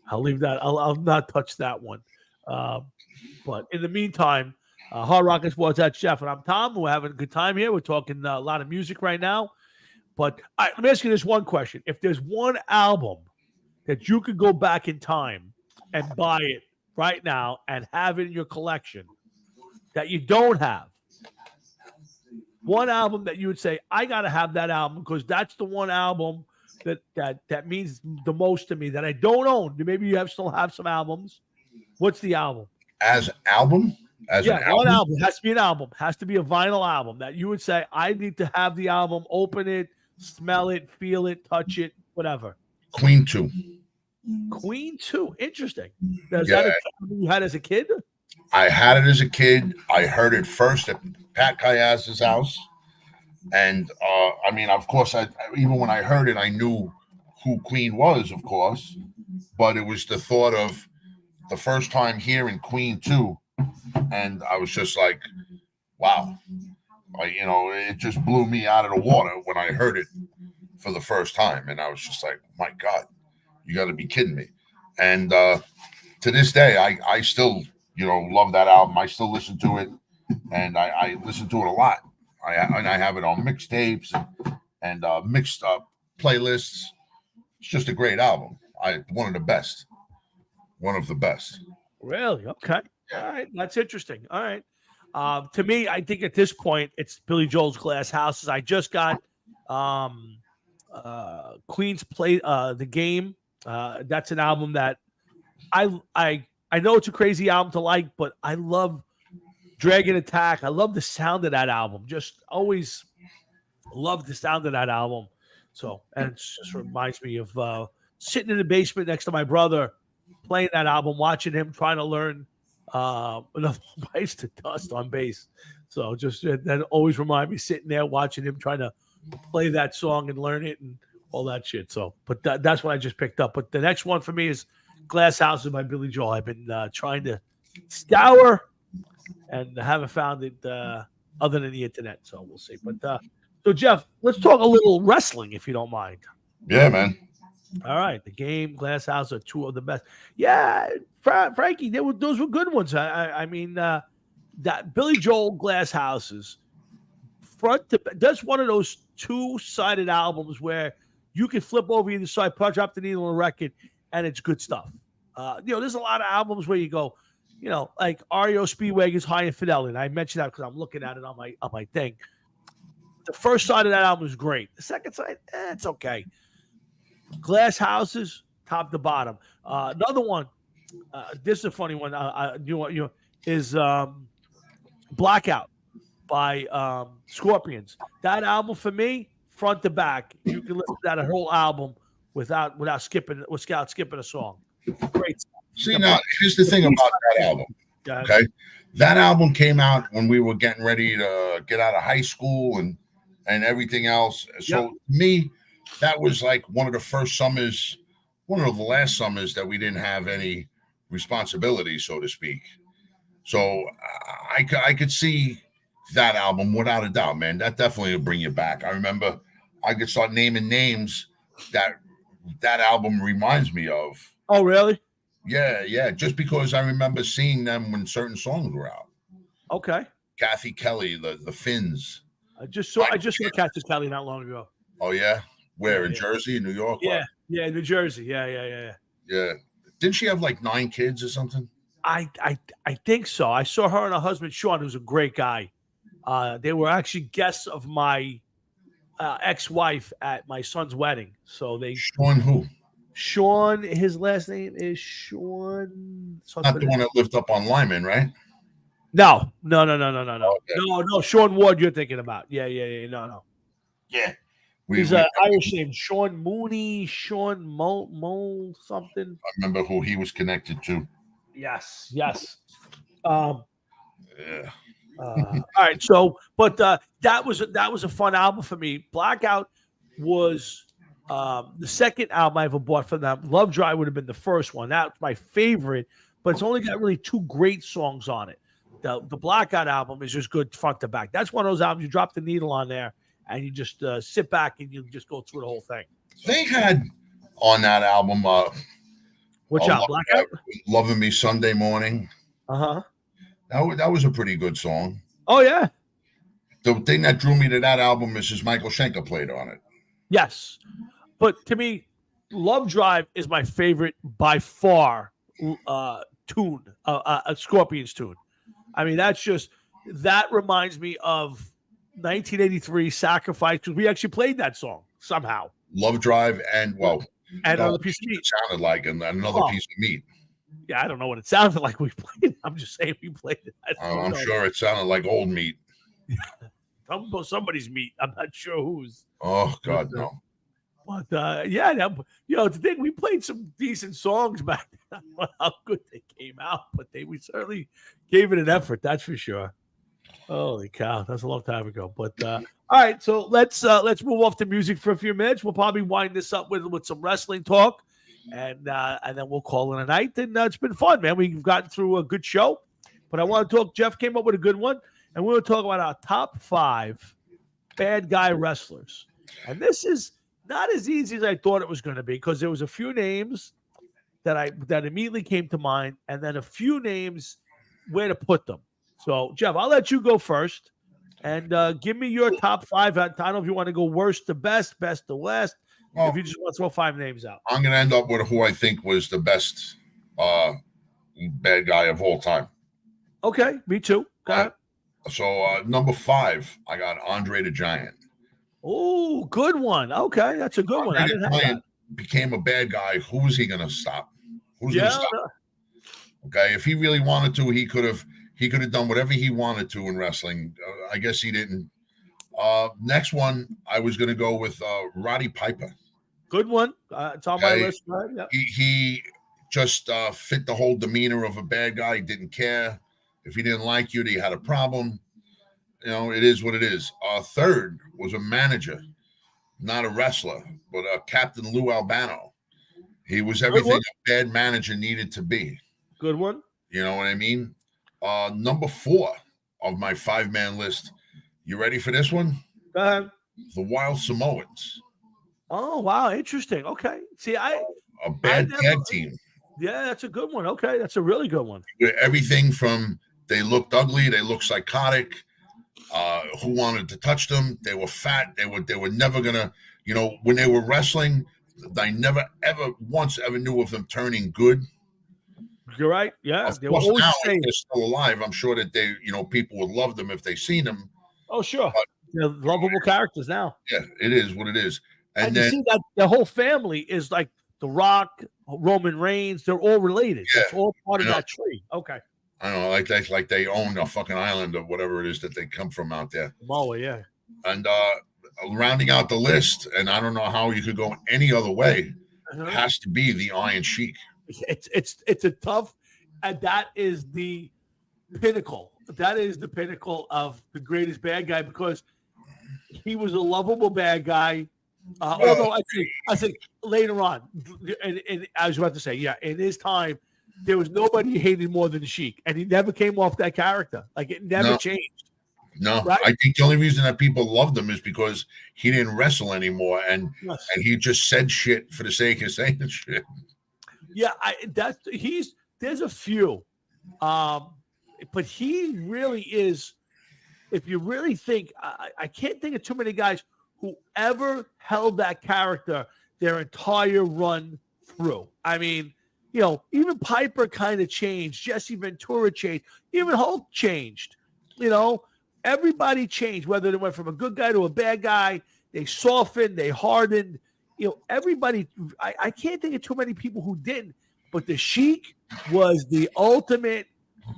I'll leave that. I'll not touch that one. But in the meantime, Hard Rock and Sports, that's Jeff, and I'm Tom. We're having a good time here. We're talking a lot of music right now. But let me ask you this one question: if there's one album that you could go back in time and buy it right now and have it in your collection that you don't have, one album that you would say, I got to have that album because that's the one album that means the most to me that I don't own. Maybe you still have some albums. What's the album? As an album? One album. It has to be an album. It has to be a vinyl album that you would say, I need to have the album, open it, smell it, feel it, touch it, whatever. Queen 2. Queen 2. Interesting. Is that a album you had as a kid? I had it as a kid. I heard it first at Pat Kayaz's house. And, I mean, of course, even when I heard it, I knew who Queen was, of course. But it was the thought of the first time hearing Queen 2. And I was just like, wow. It just blew me out of the water when I heard it for the first time. And I was just like, my God, you got to be kidding me. And to this day, I still, love that album. I still listen to it. And I listen to it a lot. I have it on mixtapes and mixed up playlists. It's just a great album. One of the best. One of the best. Really? Okay. All right. That's interesting. All right. To me, I think at this point, it's Billy Joel's Glass Houses. I just got Queen's Play the Game. That's an album that I know it's a crazy album to like, but I love Dragon Attack. I love the sound of that album. Just always love the sound of that album. So, and it just reminds me of sitting in the basement next to my brother, playing that album, watching him trying to learn enough Bites to Dust on bass. So just that always remind me sitting there watching him trying to play that song and learn it and all that shit. So, but that's what I just picked up. But the next one for me is Glass Houses by Billy Joel. I've been trying to scour and haven't found it other than the internet. So we'll see. But so Jeff, let's talk a little wrestling if you don't mind. Yeah, man. All right, The Game, Glass House are two of the best. Yeah, Frankie, those were good ones. I mean, that Billy Joel Glass Houses, that's one of those two-sided albums where you can flip over either side, drop the needle on the record, and it's good stuff. There's a lot of albums where you go, like REO Speedwagon's High Infidelity. And I mentioned that because I'm looking at it on my thing. The first side of that album is great. The second side, it's okay. Glass Houses, top to bottom. Another one. This is a funny one. Is Blackout by Scorpions. That album for me, front to back, you can listen to that whole album without skipping a song. Great stuff. See, now here's the thing about that album. Okay, that album came out when we were getting ready to get out of high school and everything else. So to me, that was like one of the first summers, one of the last summers that we didn't have any responsibility, so to speak. So I could see that album without a doubt, man. That definitely will bring you back. I remember I could start naming names that album reminds me of. Oh, really? Yeah. Just because I remember seeing them when certain songs were out. Okay. Kathy Kelly, the Finns. I just saw Kathy Kelly not long ago. Oh yeah, where in Jersey, in New York? Yeah, New Jersey. Yeah. Didn't she have like 9 kids or something? I think so. I saw her and her husband Sean, who's a great guy. They were actually guests of my ex-wife at my son's wedding. So Sean who? Sean, his last name is Sean. Not the one that lived up on Lyman, right? No. Okay. No. Sean Ward, you're thinking about. Yeah. No. Yeah. He's an Irish name. Sean Mooney, Sean Mo something. I remember who he was connected to. Yes. Yeah. All right. So, but that was a fun album for me. Blackout was the second album I ever bought from them. Love Dry would have been the first one. That's my favorite, but it's only got really 2 great songs on it. The Blackout album is just good front to back. That's one of those albums you drop the needle on there and you just sit back and you just go through the whole thing. They had on that album, Which album? Blackout? Loving Me Sunday Morning. Uh-huh. That was a pretty good song. Oh, yeah. The thing that drew me to that album is Michael Schenker played on it. Yes. But to me, Love Drive is my favorite by far tune, a Scorpions tune. I mean, that reminds me of 1983 Sacrifice, because we actually played that song somehow. Love Drive and Another Piece of Meat. It sounded like another piece of meat. Yeah, I don't know what it sounded like we played it. I'm just saying we played it. I'm sure it sounded like old meat. Somebody's meat. I'm not sure whose. Oh, God, no. But the thing, we played some decent songs back then. I don't know how good they came out, but we certainly gave it an effort. That's for sure. Holy cow, that's a long time ago. But all right, so let's move off to music for a few minutes. We'll probably wind this up with some wrestling talk, and then we'll call it a night. And it's been fun, man. We've gotten through a good show, but I want to talk. Jeff came up with a good one, and we're going to talk about our top 5 bad guy wrestlers. And this is not as easy as I thought it was going to be, because there was a few names that immediately came to mind, and then a few names where to put them. So, Jeff, I'll let you go first, and give me your top 5. I don't know if you want to go worst to best, best to last. Well, if you just want to throw 5 names out, I'm going to end up with who I think was the best bad guy of all time. Okay, me too. Go ahead. So number 5, I got Andre the Giant. Oh, good one. Okay, that's a good one. I didn't have that. Became a bad guy. Who was he going to stop? Who's going to stop? No. Okay, if he really wanted to, he could have done whatever he wanted to in wrestling. I guess he didn't. Next one, I was going to go with Roddy Piper. Good one. It's on my list. Right? Yep. He just fit the whole demeanor of a bad guy. He didn't care. If he didn't like you, he had a problem. You know, it is what it is. Third was a manager, not a wrestler, but Captain Lou Albano. He was everything a bad manager needed to be. Good one. You know what I mean? Number 4 of my 5-man list. You ready for this one? Go ahead. The Wild Samoans. Oh, wow. Interesting. Okay. See, a bad tag team. Yeah, that's a good one. Okay. That's a really good one. Everything from they looked ugly, they looked psychotic. Who wanted to touch them? They were fat. They were never gonna, when they were wrestling, I never once knew of them turning good. You're right. Yeah. Of course, now if they're still alive, I'm sure that they, people would love them if they seen them. Oh, sure. But, they're lovable characters now. Yeah, it is what it is. And then, you see that the whole family is like The Rock, Roman Reigns. They're all related. Yeah, it's all part of that tree. Okay. I don't know, like they own a fucking island or whatever it is that they come from out there. Samoa, yeah. And rounding out the list, and I don't know how you could go any other way, has to be the Iron Sheik. It's a tough, and that is the pinnacle. That is the pinnacle of the greatest bad guy, because he was a lovable bad guy. Although I think later on, and I was about to say, yeah, in his time, there was nobody he hated more than the Sheik, and he never came off that character. Like, it never changed. No, right? I think the only reason that people loved him is because he didn't wrestle anymore, and he just said shit for the sake of saying shit. Yeah, there's a few, but he really is. If you really think, I can't think of too many guys who ever held that character their entire run through. I mean, even Piper kind of changed. Jesse Ventura changed. Even Hulk changed. Everybody changed, whether they went from a good guy to a bad guy. They softened, they hardened. Everybody, I can't think of too many people who didn't. But the Sheik was the ultimate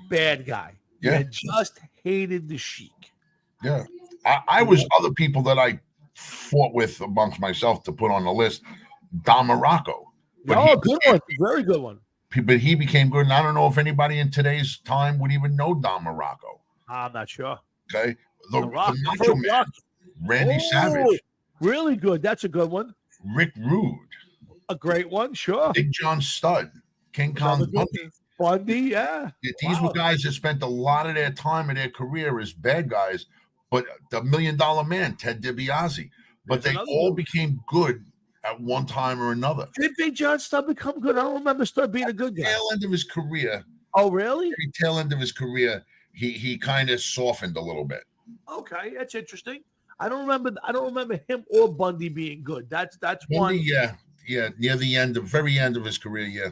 bad guy. Yeah. You just hated the Sheik. Yeah. I was other people that I fought with amongst myself to put on the list. Don Morocco. Good one. Very good one. But he became good, and I don't know if anybody in today's time would even know Don Morocco. I'm not sure. Okay. The Macho Man, Randy Savage. Really good. That's a good one. Rick Rude. A great one, sure. Big John Studd. King Kong Bundy. Bundy, yeah. These were Wow. guys that spent a lot of their time in their career as bad guys, but the $1 Million Man, Ted DiBiase, but There's they another all one. became good at one time or another. Did Big John Studd become good? I don't remember Studd being a good guy. Tail end of his career, Oh, really? very tail end of his career, he kind of softened a little bit. Okay, that's interesting. I don't remember him or Bundy being good. That's one. Bundy, yeah, near the very end of his career, yeah.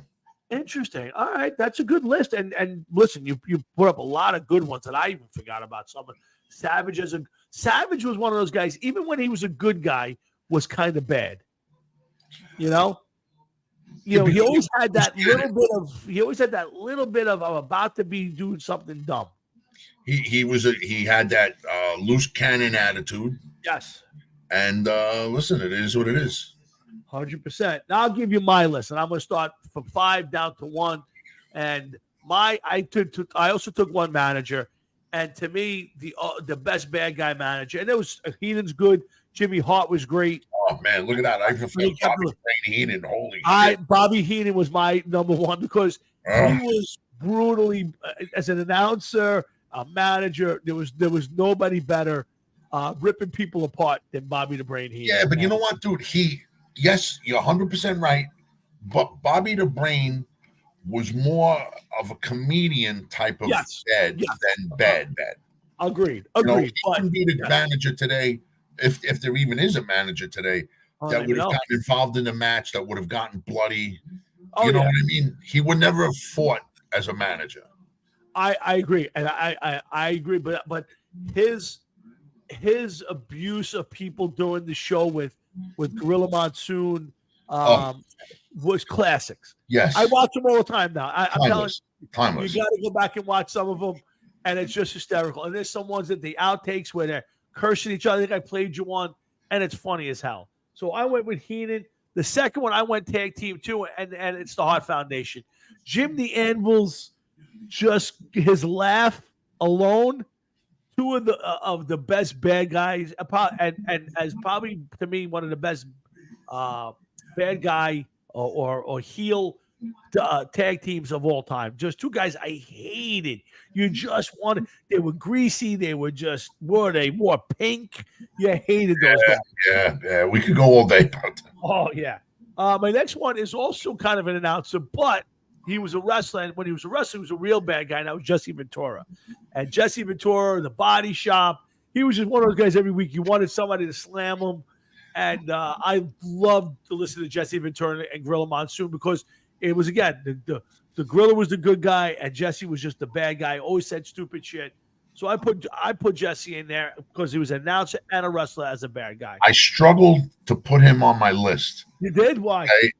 Interesting. All right, that's a good list. And listen, you put up a lot of good ones that I even forgot about. Some Savage Savage was one of those guys. Even when he was a good guy, was kind of bad. You know, he always had that little bit of. He always had that little bit of I'm about to be doing something dumb. He had that loose cannon attitude. Yes. And listen, it is what it is. 100%. Now I'll give you my list, and I'm going to start from 5 down to 1. And I also took one manager, and to me, the best bad guy manager, and it was Heenan's good. Jimmy Hart was great. Oh man, look at that! I prefer Bobby Heenan. Holy shit! Bobby Heenan was my number one because he was brutally as an announcer, a manager. There was nobody better ripping people apart than Bobby the Brain Heenan. Yeah, but you know what, dude? Yes, you're 100% right. But Bobby the Brain was more of a comedian type of bad than bad. Agreed. He couldn't be the manager today, if there even is a manager today that would have gotten involved in the match, that would have gotten bloody. You know what I mean? He would never have fought as a manager. I agree, and I agree, but his abuse of people doing the show with Gorilla Monsoon was classics. Yes, I watch them all the time now. I'm telling you, timeless. You got to go back and watch some of them, and it's just hysterical. And there's some ones that the outtakes where they're cursing each other. I think I played you one, and it's funny as hell. So I went with Heenan. The second one, I went tag team too, and it's the Hart Foundation. Jim the Anvil's just his laugh alone. Two of the best bad guys, and as probably to me one of the best bad guy or heel tag teams of all time. Just two guys I hated. You just wanted. They were greasy. They were just they wore pink. You hated those guys. Yeah. We could go all day about that. Oh yeah. My next one is also kind of an announcer, but he was a wrestler, and when he was a wrestler, he was a real bad guy, and that was Jesse Ventura. And Jesse Ventura, the Body Shop, he was just one of those guys every week. You wanted somebody to slam him. And I loved to listen to Jesse Ventura and Gorilla Monsoon because it was, again, the Gorilla was the good guy, and Jesse was just the bad guy, always said stupid shit. So I put Jesse in there because he was an announcer and a wrestler as a bad guy. I struggled to put him on my list. You did? Why? Okay?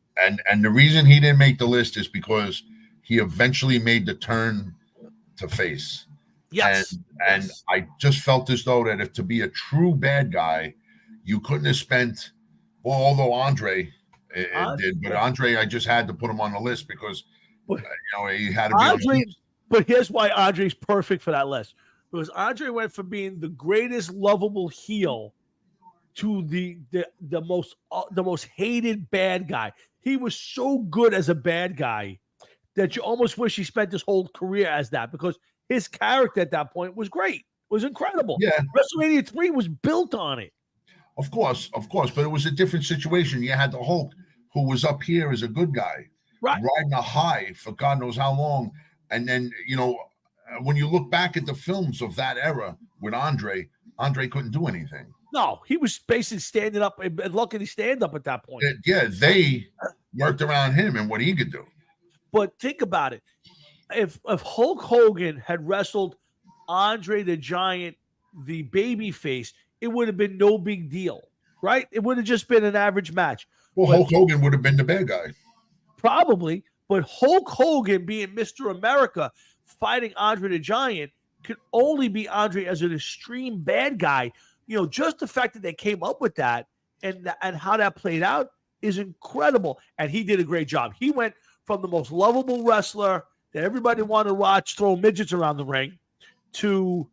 And the reason he didn't make the list is because he eventually made the turn to face. Yes. And I just felt as though that if to be a true bad guy, you couldn't have spent, well, although Andre did, but Andre, I just had to put him on the list because he had to be Andre. But here's why Andre's perfect for that list. Because Andre went from being the greatest lovable heel to the most hated bad guy. He was so good as a bad guy that you almost wish he spent his whole career as that, because his character at that point was great. It was incredible. Yeah. WrestleMania 3 was built on it. Of course, but it was a different situation. You had the Hulk, who was up here as a good guy, right, riding a high for God knows how long. And then, when you look back at the films of that era with Andre couldn't do anything. No, he was basically standing up and lucky to stand up at that point. Yeah, they worked around him and what he could do. But think about it. If Hulk Hogan had wrestled Andre the Giant, the babyface, it would have been no big deal, right? It would have just been an average match. Well, Hulk Hogan would have been the bad guy. Probably, but Hulk Hogan being Mr. America fighting Andre the Giant could only be Andre as an extreme bad guy. Just the fact that they came up with that and how that played out is incredible. And he did a great job. He went from the most lovable wrestler that everybody wanted to watch throw midgets around the ring to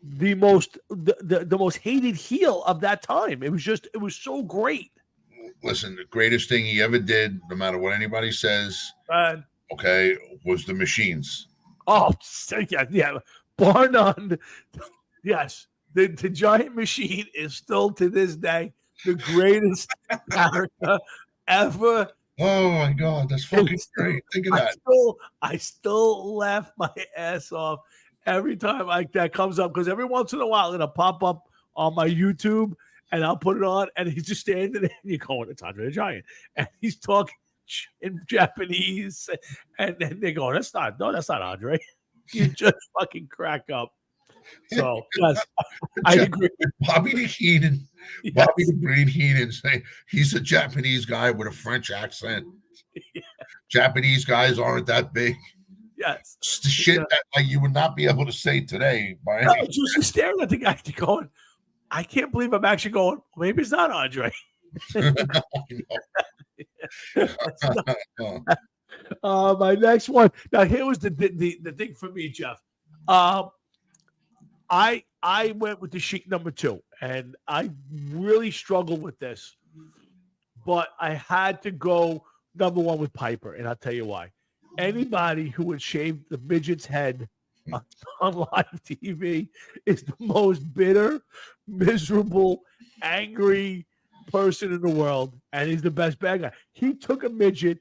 the most hated heel of that time. It was so great. Listen, the greatest thing he ever did, no matter what anybody says, okay, was the Machines. Oh, yeah. Bar none. Yes. The Giant Machine is still to this day the greatest character ever. Oh my God, that's fucking great. Think of that. I still laugh my ass off every time that comes up, because every once in a while it'll pop up on my YouTube and I'll put it on and he's just standing there and you're going, it's Andre the Giant. And he's talking in Japanese and then they go, that's not Andre. You just fucking crack up. So yes, I agree. Bobby the Heenan, Yes. Bobby the Brain Heenan saying he's a Japanese guy with a French accent. Yeah. Japanese guys aren't that big. Yes. It's the shit that like you would not be able to say today. By I any was just staring at the guy going, I can't believe I'm actually going, maybe it's not Andre. My next one. Now, here was the thing for me, Jeff. I went with the Sheik number 2, and I really struggled with this, but I had to go number 1 with Piper, and I'll tell you why. Anybody who would shave the midget's head on live TV is the most bitter, miserable, angry person in the world, and he's the best bad guy. He took a midget,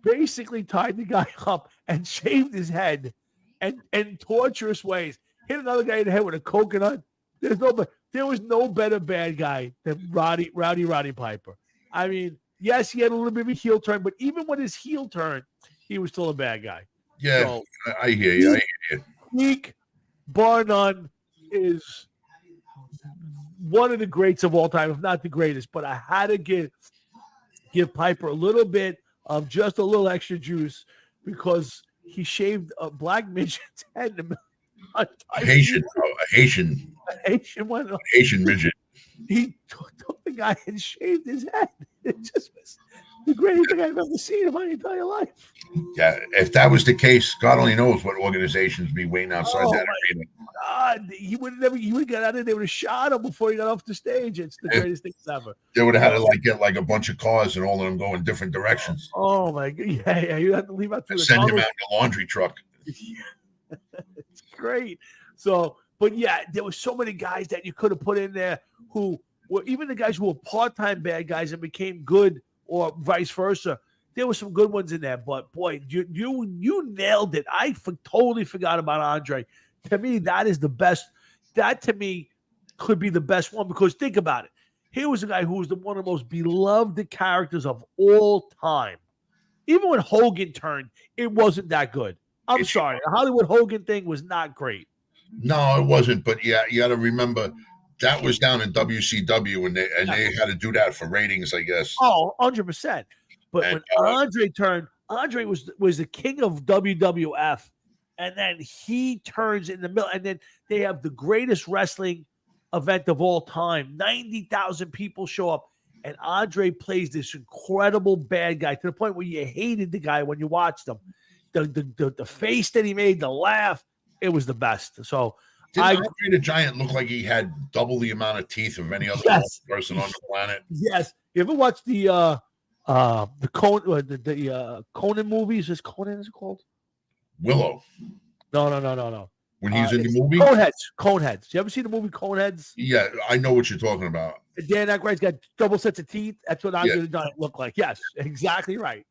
basically tied the guy up, and shaved his head, and in torturous ways. Hit another guy in the head with a coconut. There was no better bad guy than Rowdy Piper. I mean, yes, he had a little bit of a heel turn, but even with his heel turn, he was still a bad guy. Yeah, So, I hear you. Meek, bar none, is one of the greats of all time, if not the greatest. But I had to give Piper a little bit of just a little extra juice because he shaved a black midget's head in the Haitian midget. He took the guy and shaved his head. It just was the greatest thing I've ever seen in my entire life. Yeah, if that was the case, God only knows what organizations be waiting outside that arena. God, he would have got out of there. They would have shot him before he got off the stage. It's the greatest thing ever. They would have had to get a bunch of cars and all of them go in different directions. Oh my God! Yeah. You have to leave out through the send him tunnel. out in a laundry truck. It's great. So, but yeah, there were so many guys that you could have put in there who were even the guys who were part-time bad guys and became good, or vice versa. There were some good ones in there, but boy, you nailed it. I totally forgot about Andre. To me, that is the best. That to me could be the best one, because think about it. Here was a guy who was one of the most beloved characters of all time. Even when Hogan turned, it wasn't that good. I'm sorry. The Hollywood Hogan thing was not great. No, it wasn't. But yeah, you got to remember that was down in WCW, and they had to do that for ratings, I guess. Oh, 100%. But when Andre turned, Andre was the king of WWF, and then he turns in the middle, and then they have the greatest wrestling event of all time. 90,000 people show up, and Andre plays this incredible bad guy to the point where you hated the guy when you watched him. The face that he made, the laugh, it was the best. So Didn't Andre the Giant look like he had double the amount of teeth of any other person on the planet? Yes. You ever watch the Conan movies? Is it called? Willow. No. When he's in the movie? Coneheads. You ever see the movie Coneheads? Yeah, I know what you're talking about. Dan Aykroyd's got double sets of teeth. That's what Andre the Giant looked like. Yes, exactly right.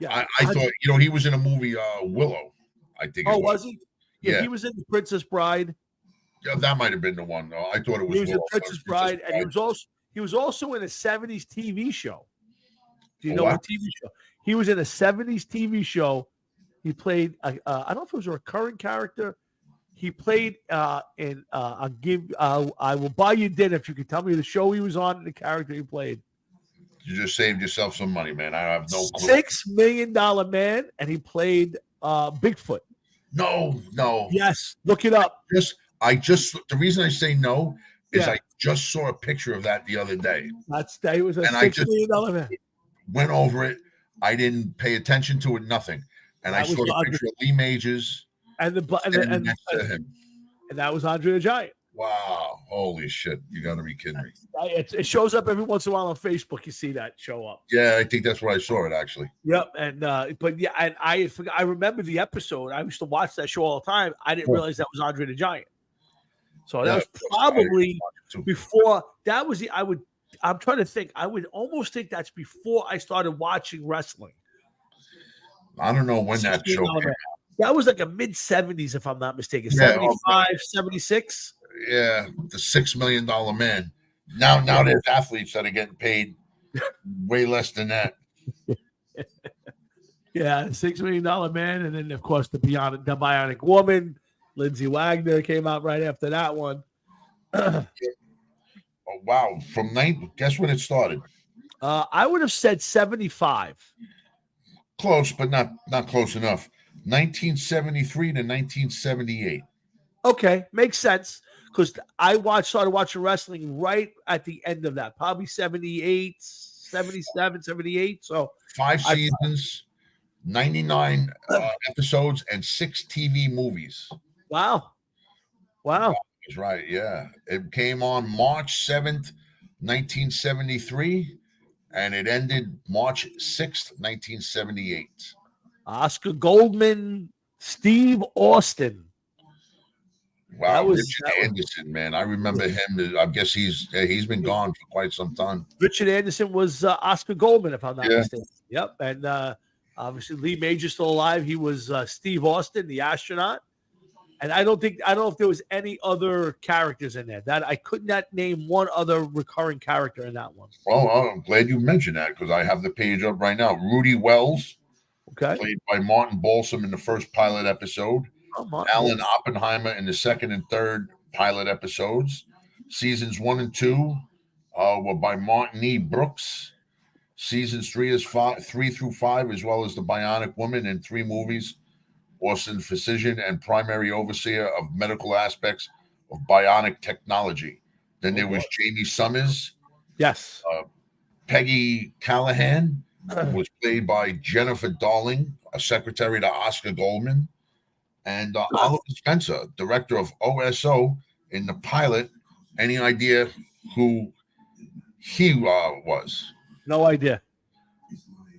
Yeah, I thought, he was in a movie, Willow, I think. Oh, was he? Yeah, he was in The Princess Bride. Yeah, that might have been the one. No, I thought it was. He was Willow. in Princess Bride, and he was also in a 70s TV show. Do you know what TV show? He was in a 70s TV show. He played. I don't know if it was a recurring character. He played in. I will buy you dinner if you can tell me the show he was on and the character he played. You just saved yourself some money, man. I have no clue. $6 million man, and he played Bigfoot. No. Yes, look it up. The reason I say no is I just saw a picture of that the other day. He was a $6 million man. Went over it. I didn't pay attention to it. Nothing. And I saw the picture of Lee Majors and next to him. And that was Andre the Giant. Wow. Holy shit. You got to be kidding me. It shows up every once in a while on Facebook. You see that show up. Yeah, I think that's where I saw it, actually. Yep. And but yeah, and I forgot, I remember the episode. I used to watch that show all the time. I didn't realize that was Andre the Giant. So that Yeah, was probably before that was the I'm trying to think. I would almost think that's before I started watching wrestling. I don't know when that show came out. That was like a mid-70s, if I'm not mistaken. Yeah, 75, 76. Yeah, the $6 million man. Now there's athletes that are getting paid way less than that. Yeah, $6 million man, and then of course the Bionic Woman, Lindsay Wagner came out right after that one. Oh, wow! Guess when it started? I would have said 75. Close, but not close enough. 1973 to 1978. Okay, makes sense because I started watching wrestling right at the end of that, probably 78, 77, 78. So 5 seasons, 99 episodes, and 6 TV movies. Wow. That's right. Yeah, it came on March 7th, 1973, and it ended March 6th, 1978. Oscar Goldman, Steve Austin. Wow, Richard Anderson, man. I remember him. I guess he's been gone for quite some time. Richard Anderson was Oscar Goldman, if I'm not mistaken. Yep. And obviously Lee Major's still alive. He was Steve Austin, the astronaut. And I don't know if there was any other characters in there. That I could not name one other recurring character in that one. Well, I'm glad you mentioned that because I have the page up right now. Rudy Wells, played by Martin Balsam in the first pilot episode. Alan Oppenheimer in the second and third pilot episodes. Seasons 1 and 2 were by Martin E. Brooks. Seasons 3 through 5, as well as The Bionic Woman in 3 movies. Austin Physician and primary overseer of medical aspects of bionic technology. Then there was Jamie Summers. Yes. Peggy Callahan was played by Jennifer Darling, a secretary to Oscar Goldman. And Oliver Spencer, director of OSO in the pilot. Any idea who he was? No idea.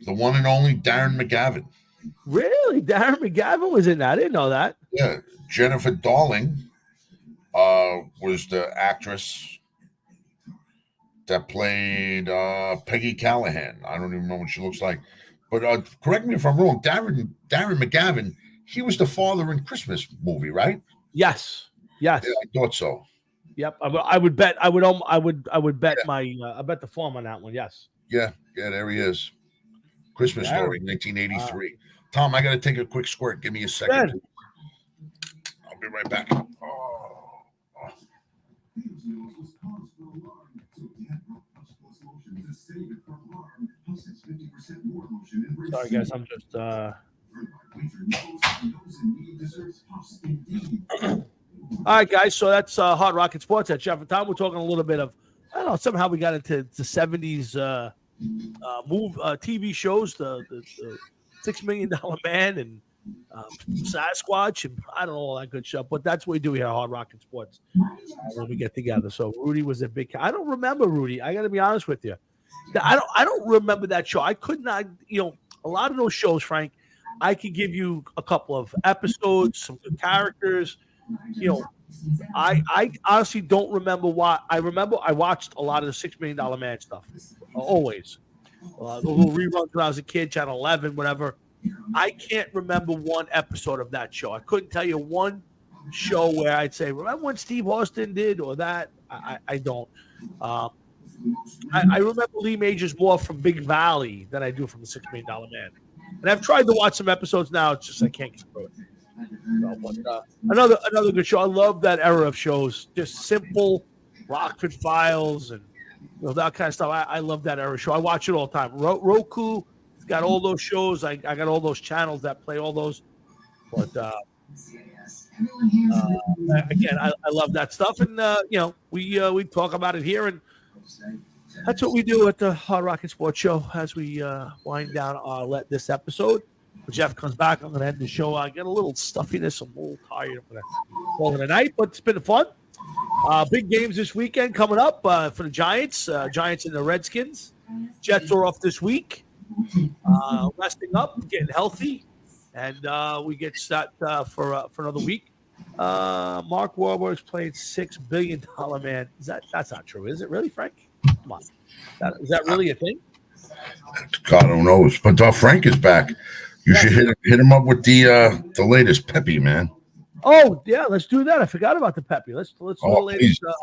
The one and only Darren McGavin. Really? Darren McGavin was in that? I didn't know that. Yeah. Jennifer Darling was the actress that played Peggy Callahan. I don't even know what she looks like. But correct me if I'm wrong. Darren McGavin, he was the father in Christmas movie, right? Yes. Yeah, I thought so. Yep. I would bet. I would bet I bet the farm on that one. Yes. Yeah. There he is. Christmas Story, 1983. Tom, I got to take a quick squirt. Give me a second. I'll be right back. Sorry, guys. I'm just. All right, guys. So that's Hard Rocket Sports. That's Jeff and Tom. We're talking a little bit of, I don't know, somehow we got into the 70s TV shows, the $6 Million Man and Sasquatch, and I don't know, all that good stuff. But that's what we do here at Hard Rocket Sports when we get together. So Rudy was a big. I don't remember Rudy. I got to be honest with you. I don't remember that show. I could not. A lot of those shows, Frank. I could give you a couple of episodes, some good characters. I honestly don't remember why. I remember I watched a lot of the $6 Million Man stuff. Always. The little reruns when I was a kid, Channel 11, whatever. I can't remember one episode of that show. I couldn't tell you one show where I'd say, remember when Steve Austin did or that? I don't. I remember Lee Majors more from Big Valley than I do from the $6 Million Man. And I've tried to watch some episodes now. It's just I can't get through it. Another good show. I love that era of shows. Just simple, Rockford Files, and that kind of stuff. I love that era show. I watch it all the time. Roku got all those shows. I got all those channels that play all those. But again, I love that stuff, and we talk about it here, and that's what we do at the Hard Rocket Sports Show as we wind down this episode. When Jeff comes back, I'm going to end the show. I get a little stuffiness. I'm a little tired. I'm going to call it a night, but it's been fun. Big games this weekend coming up for the Giants. Giants and the Redskins. Jets are off this week. Resting up, getting healthy, and we get set for another week. Mark Wahlberg's playing $6 billion man. That's not true, is it? Really, Frank? Come on, is that really a thing? God knows, but Frank is back. You should hit him up with the latest Pepe, man. Oh yeah, let's do that. I forgot about the Pepe. Let's do the latest. Please.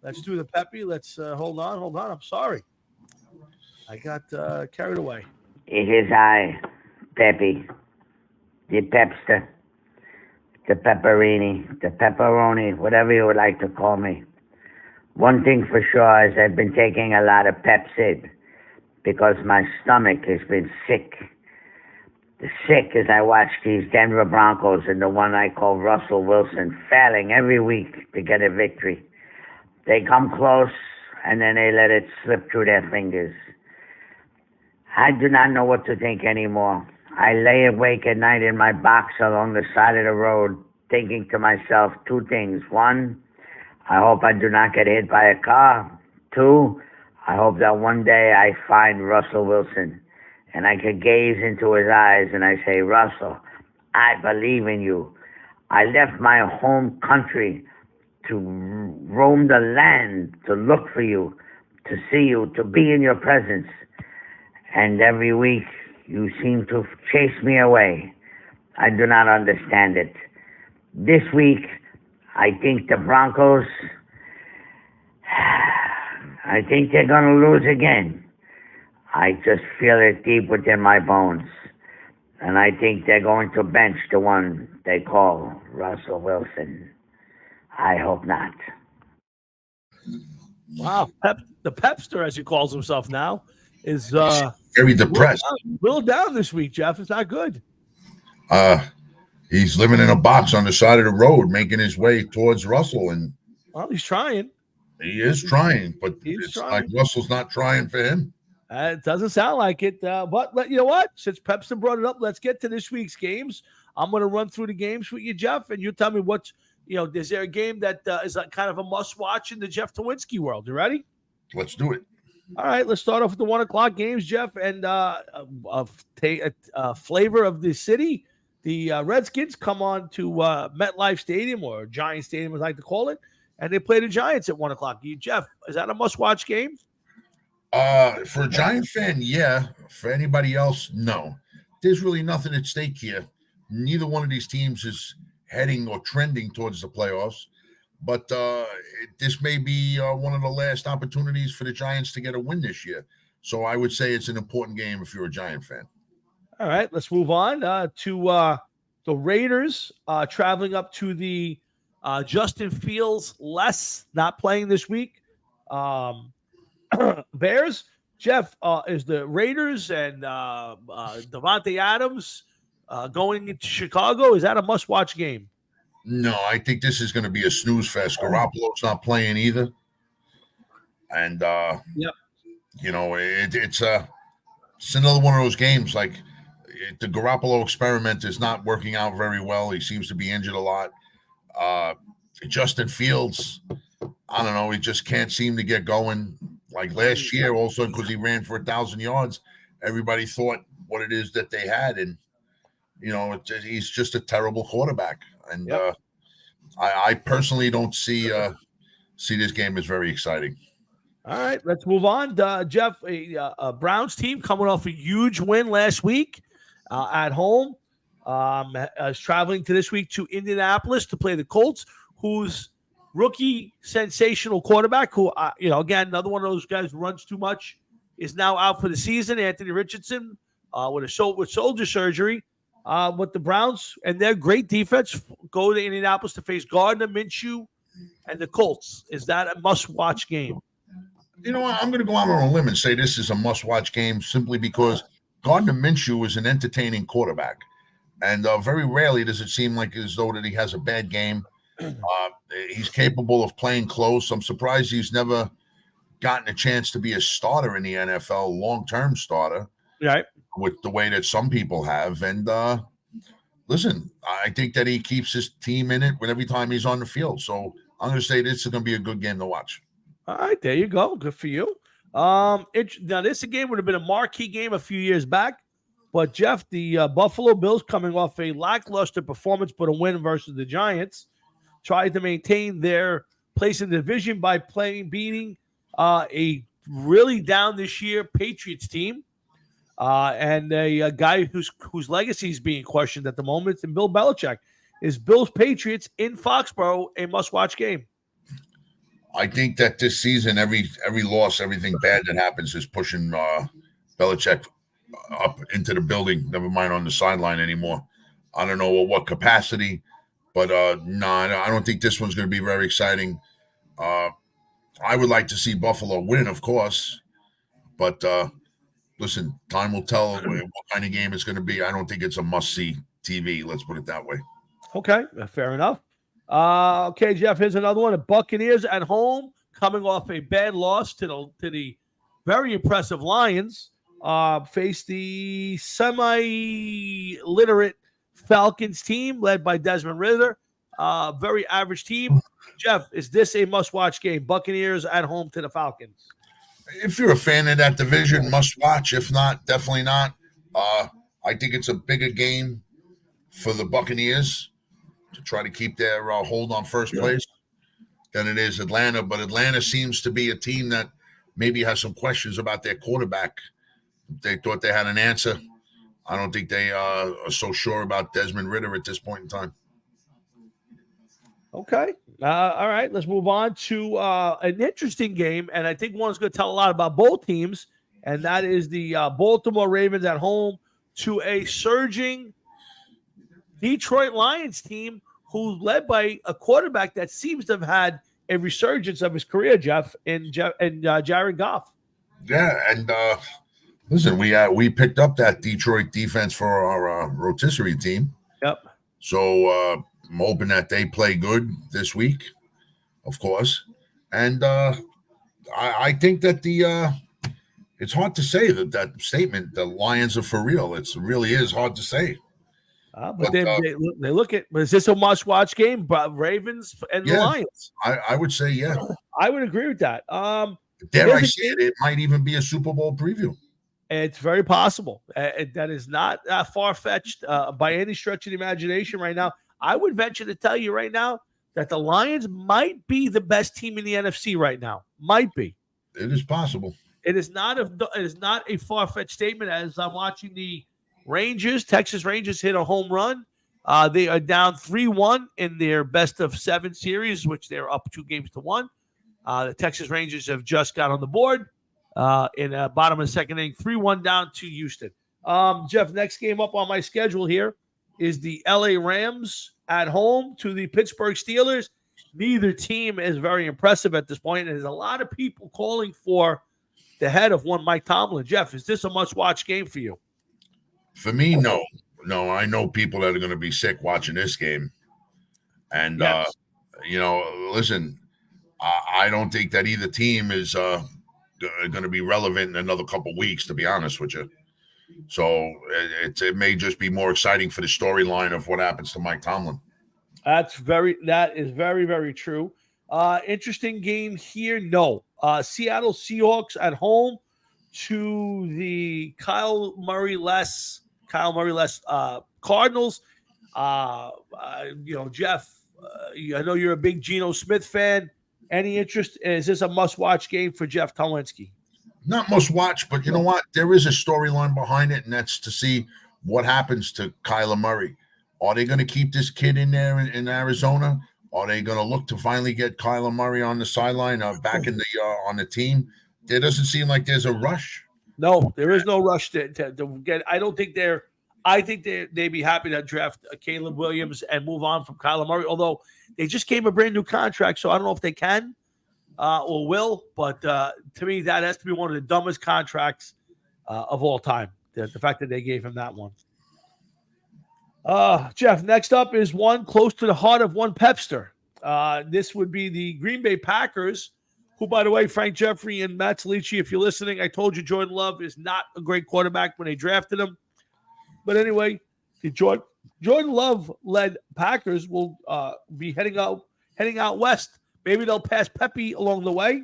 Let's do the Pepe. Let's hold on. I'm sorry, I got carried away. It is I, Pepe, the Pepster, the Pepperini, the Pepperoni, whatever you would like to call me. One thing for sure is I've been taking a lot of Pepsid because my stomach has been sick. Sick as I watch these Denver Broncos and the one I call Russell Wilson failing every week to get a victory. They come close and then they let it slip through their fingers. I do not know what to think anymore. I lay awake at night in my box along the side of the road thinking to myself two things. One, I hope I do not get hit by a car. Two, I hope that one day I find Russell Wilson and I could gaze into his eyes and I say, Russell, I believe in you. I left my home country to roam the land, to look for you, to see you, to be in your presence. And every week you seem to chase me away. I do not understand it. This week, I think the Broncos, I think they're going to lose again. I just feel it deep within my bones. And I think they're going to bench the one they call Russell Wilson. I hope not. Wow, the Pepster, as he calls himself now, is Very depressed. real down this week, Jeff. It's not good. He's living in a box on the side of the road, making his way towards Russell, and Well, he's trying. he is trying, but He's it's trying. like Russell's not trying for him. It doesn't sound like it. But you know what? Since Pepster brought it up, let's get to this week's games. I'm going to run through the games with you, Jeff, and you tell me what's, is there a game that is kind of a must-watch in the Jeff Tawinski world? You ready? Let's do it. All right, let's start off with the 1 o'clock games, Jeff, and flavor of the city. The Redskins come on to MetLife Stadium, or Giant Stadium, as I like to call it, and they play the Giants at 1 o'clock. Jeff, is that a must-watch game? For a Giant fan, yeah. For anybody else, no. There's really nothing at stake here. Neither one of these teams is heading or trending towards the playoffs. But this may be one of the last opportunities for the Giants to get a win this year. So I would say it's an important game if you're a Giant fan. All right, let's move on to the Raiders traveling up to the Justin Fields not playing this week. Bears. Jeff, is the Raiders and Devontae Adams going into Chicago? Is that a must-watch game? No, I think this is going to be a snooze fest. Garoppolo's not playing either. And, Yep. It's another one of those games. Like the Garoppolo experiment is not working out very well. He seems to be injured a lot. Justin Fields, I don't know. He just can't seem to get going. Like last year, also because he ran for 1,000 yards, everybody thought what it is that they had, and he's just a terrible quarterback. And Yep. I personally don't see this game as very exciting. All right, let's move on. Jeff, a Browns team coming off a huge win last week at home, is traveling to this week to Indianapolis to play the Colts, whose rookie sensational quarterback, who, again, another one of those guys who runs too much, is now out for the season, Anthony Richardson, with shoulder surgery. With the Browns and their great defense go to Indianapolis to face Gardner Minshew and the Colts. Is that a must-watch game? You know what? I'm going to go out on a limb and say this is a must-watch game simply because Gardner Minshew is an entertaining quarterback. And very rarely does it seem like as though that he has a bad game. He's capable of playing close. I'm surprised he's never gotten a chance to be a starter in the NFL, long-term starter. Right. With the way that some people have. And listen, I think that he keeps his team in it every time he's on the field. So I'm going to say this is going to be a good game to watch. All right, there you go. Good for you. Now this game would have been a marquee game a few years back, but Jeff, the Buffalo Bills, coming off a lackluster performance but a win versus the Giants, tried to maintain their place in the division by beating a really down this year Patriots team, and a guy whose legacy is being questioned at the moment, and Bill Belichick. Is Bills Patriots in Foxborough a must-watch game? I think that this season, every loss, everything bad that happens is pushing Belichick up into the building, never mind on the sideline anymore. I don't know what capacity, but no, I don't think this one's going to be very exciting. I would like to see Buffalo win, of course, but listen, time will tell what kind of game it's going to be. I don't think it's a must-see TV, let's put it that way. Okay, fair enough. Okay, Jeff, here's another one. The Buccaneers at home, coming off a bad loss to the very impressive Lions, face the semi-literate Falcons team led by Desmond Ridder. Very average team. Jeff, is this a must-watch game? Buccaneers at home to the Falcons. If you're a fan of that division, must watch. If not, definitely not. I think it's a bigger game for the Buccaneers to try to keep their hold on first place than it is Atlanta. But Atlanta seems to be a team that maybe has some questions about their quarterback. They thought they had an answer. I don't think they are so sure about Desmond Ridder at this point in time. Okay. All right. Let's move on to an interesting game, and I think one's going to tell a lot about both teams, and that is the Baltimore Ravens at home to a surging Detroit Lions team who's led by a quarterback that seems to have had a resurgence of his career, Jeff, in Jared Goff. Yeah, and listen, we picked up that Detroit defense for our rotisserie team. Yep. So I'm hoping that they play good this week, of course. And I think that it's hard to say that statement, the Lions are for real. It really is hard to say. But they look at, is this a must-watch game? Ravens and the Lions. I would say, yeah. I would agree with that. Dare I say it might even be a Super Bowl preview. It's very possible. That is not far-fetched by any stretch of the imagination right now. I would venture to tell you right now that the Lions might be the best team in the NFC right now. Might be. It is possible. It is not a far-fetched statement. As I'm watching the Texas Rangers hit a home run. They are down 3-1 in their best-of-7 series, which they're up 2-1. The Texas Rangers have just got on the board in the bottom of the second inning, 3-1 down to Houston. Jeff, next game up on my schedule here is the LA Rams at home to the Pittsburgh Steelers. Neither team is very impressive at this point, and there's a lot of people calling for the head of one Mike Tomlin. Jeff, is this a must-watch game for you? For me, no. I know people that are going to be sick watching this game. And, yes. Listen, I don't think that either team is going to be relevant in another couple weeks, to be honest with you. So it may just be more exciting for the storyline of what happens to Mike Tomlin. That is very, very true. Interesting game here. No. Seattle Seahawks at home to the Kyle Murray-less Cardinals. Jeff, I know you're a big Geno Smith fan. Any interest? Is this a must-watch game for Jeff Tolinsky? Not must-watch, but you know what? There is a storyline behind it, and that's to see what happens to Kyler Murray. Are they going to keep this kid in there in Arizona? Are they going to look to finally get Kyler Murray on the sideline, back in the on the team? There doesn't seem like there's a rush. No, there is no rush to get. I don't think they're. I think they'd be happy to draft Caleb Williams and move on from Kyler Murray. Although they just gave him a brand new contract, so I don't know if they can or will. But to me, that has to be one of the dumbest contracts of all time. The fact that they gave him that one. Jeff, next up is one close to the heart of one Pepster. This would be the Green Bay Packers, who, by the way, Frank Jeffrey and Matt Talici, if you're listening, I told you Jordan Love is not a great quarterback when they drafted him. But anyway, the Jordan Love-led Packers will be heading out west Maybe they'll pass Pepe along the way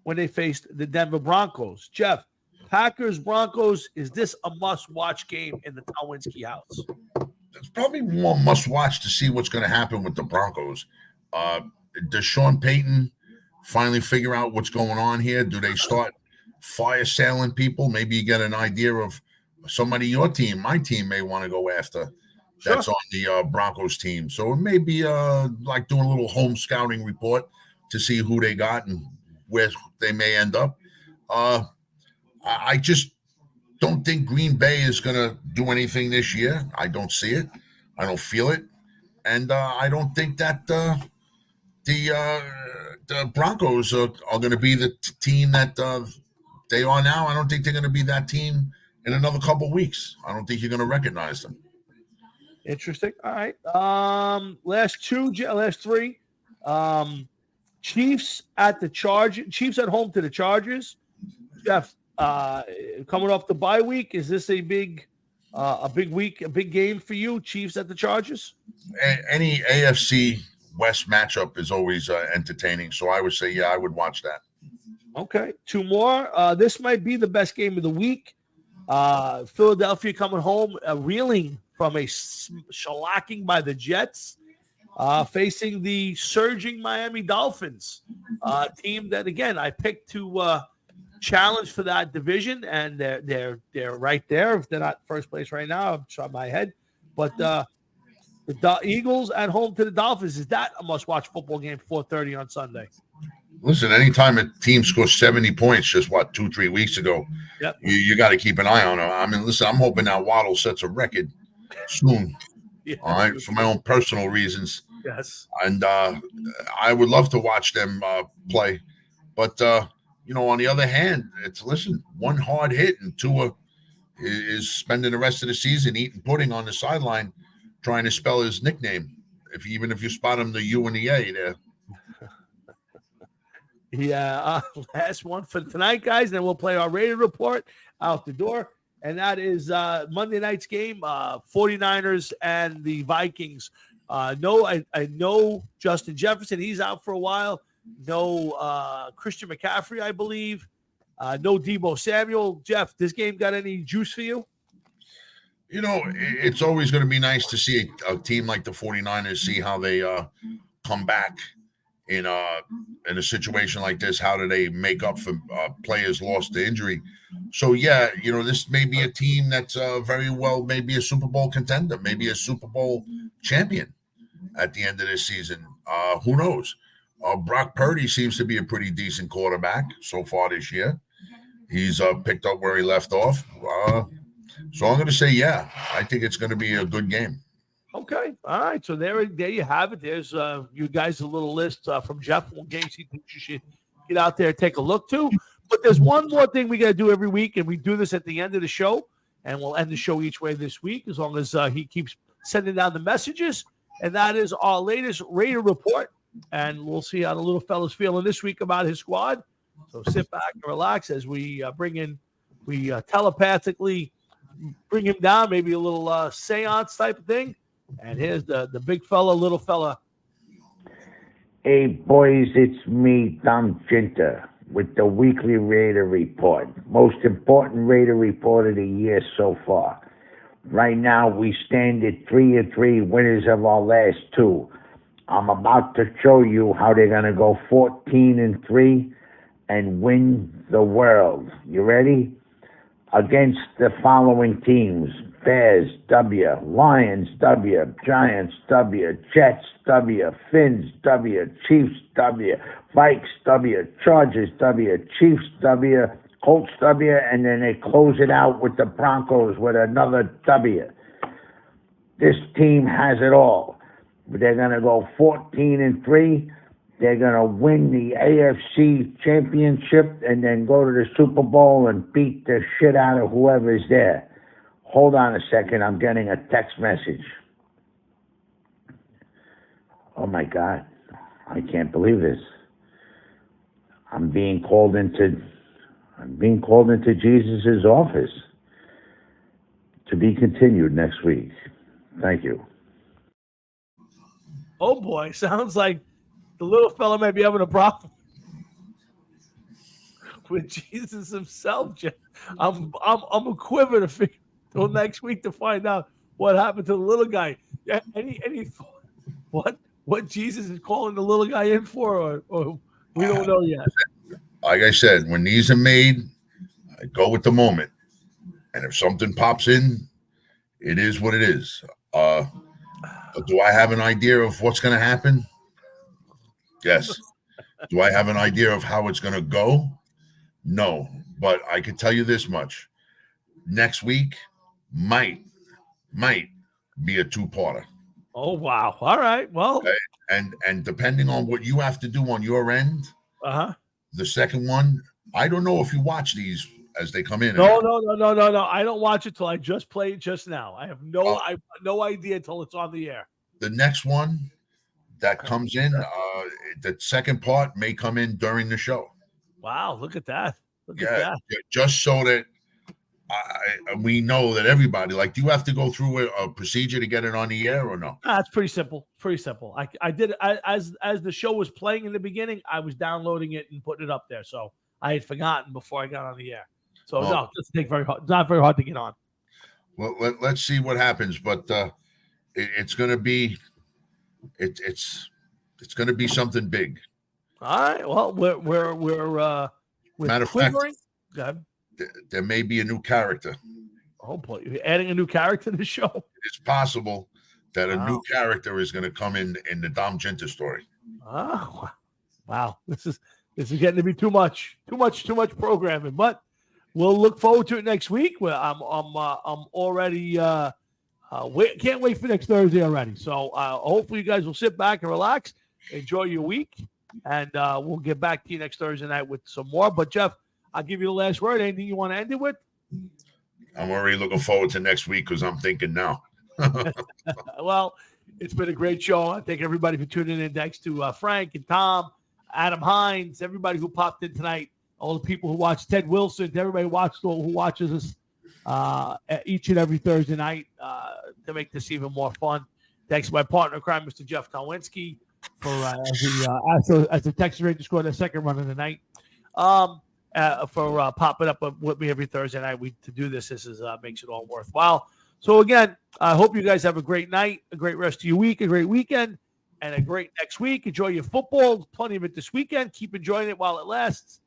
when they faced the Denver Broncos. Jeff, Packers Broncos, is this a must-watch game in the Towinski house? It's probably more must-watch to see what's going to happen with the Broncos. Does Sean Payton finally figure out what's going on here? Do they start fire selling people? Maybe you get an idea of somebody your team, my team may want to go after. That's on the Broncos team. So it may be like doing a little home scouting report to see who they got and where they may end up. I just don't think Green Bay is going to do anything this year. I don't see it. I don't feel it. And I don't think that the Broncos are going to be the team that they are now. I don't think they're going to be that team in another couple of weeks. I don't think you're going to recognize them. Interesting. All right. Last three. Chiefs at the Chargers. Chiefs at home to the Chargers. Jeff, coming off the bye week, is this a big week, a big game for you? Chiefs at the Chargers. Any AFC West matchup is always entertaining, so I would say, yeah, I would watch that. Okay, two more. This might be the best game of the week. Philadelphia coming home, reeling from a shellacking by the Jets, facing the surging Miami Dolphins, team that, again, I picked to challenge for that division, and they're right there. If they're not first place right now, I'm shot my head. But the Eagles at home to the Dolphins, is that a must-watch football game? 4:30 on Sunday. Listen, anytime a team scores 70 points, just 2-3 weeks ago, yep, you got to keep an eye on them. I mean, listen, I'm hoping that Waddle sets a record soon. Yeah. All right, for my own personal reasons. Yes. And I would love to watch them play. But, on the other hand, one hard hit and Tua is spending the rest of the season eating pudding on the sideline trying to spell his nickname. Even if you spot him the U and the A there. Yeah, last one for tonight, guys. Then we'll play our rated report out the door. And that is Monday night's game, 49ers and the Vikings. I know Justin Jefferson. He's out for a while. No Christian McCaffrey, I believe. No Deebo Samuel. Jeff, this game got any juice for you? It's always going to be nice to see a team like the 49ers, see how they come back in a situation like this. How do they make up for players lost to injury? So, yeah, this may be a team that's very well maybe a Super Bowl contender, maybe a Super Bowl champion at the end of this season. Who knows? Brock Purdy seems to be a pretty decent quarterback so far this year. He's picked up where he left off. So I'm going to say, yeah, I think it's going to be a good game. Okay. All right. So there you have it. There's you guys a little list from Jeff on games he thinks you should get out there and take a look to. But there's one more thing we got to do every week, and we do this at the end of the show, and we'll end the show each way this week as long as he keeps sending down the messages, and that is our latest rated report, and we'll see how the little fella's feeling this week about his squad. So sit back and relax as we telepathically bring him down, maybe a little seance type of thing. And here's the big fella, little fella. Hey, boys, it's me, Tom Chinta, with the weekly Raider Report. Most important Raider Report of the year so far. Right now, we stand at 3-3, winners of our last two. I'm about to show you how they're going to go 14-3 and win the world. You ready? Against the following teams: Bears, W; Lions, W; Giants, W; Jets, W; Finns, W; Chiefs, W; Vikes, W; Chargers, W; Chiefs, W; Colts, W; and then they close it out with the Broncos with another W. This team has it all. They're going to go 14-3. They're going to win the AFC championship and then go to the Super Bowl and beat the shit out of whoever's there. Hold on a second. I'm getting a text message. Oh, my God. I can't believe this. I'm being called into Jesus' office. To be continued next week. Thank you. Oh, boy. Sounds like the little fella may be having a problem with Jesus himself, Jeff. I'm a quiver to figure till next week to find out what happened to the little guy. Yeah, any thought what Jesus is calling the little guy in for, or we don't know yet. Like I said, when these are made, I go with the moment, and if something pops in, it is what it is. But do I have an idea of what's going to happen? Yes. Do I have an idea of how it's going to go? No. But I can tell you this much: next week might be a two-parter. Oh wow! All right. Well, Okay. And depending on what you have to do on your end, the second one, I don't know if you watch these as they come in. No. I don't watch it till I just play it just now. I have no idea till it's on the air. The next one that comes in, the second part may come in during the show. Wow! Look at that! Look at that! Just so that we know that everybody, like, do you have to go through a procedure to get it on the air or no? It's pretty simple. Pretty simple. I did as the show was playing in the beginning, I was downloading it and putting it up there. So I had forgotten before I got on the air. So no, it doesn't take very hard. It's not very hard to get on. Well, let's see what happens, but it's going to be it's going to be something big. All right. Well, we're Matter of fact, God. There may be a new character. Oh boy, you're adding a new character to the show. It's possible that a new character is going to come in the Dom Jinta story. Oh, wow! This is getting to be too much programming. But we'll look forward to it next week. Well, I'm already can't wait for next Thursday already. So hopefully you guys will sit back and relax, enjoy your week, and we'll get back to you next Thursday night with some more. But Jeff, I'll give you the last word. Anything you want to end it with? I'm already looking forward to next week because I'm thinking now. Well, it's been a great show. I thank everybody for tuning in. Thanks to Frank and Tom, Adam Hines, everybody who popped in tonight, all the people who watch Ted Wilson, to everybody who watches us each and every Thursday night to make this even more fun. Thanks to my partner in crime, Mr. Jeff Towinski, for as the Texas Rangers scored their second run of the night. For popping up with me every Thursday night. To do this is makes it all worthwhile. So again, I hope you guys have a great night, a great rest of your week, a great weekend, and a great next week. Enjoy your football. Plenty of it this weekend. Keep enjoying it while it lasts.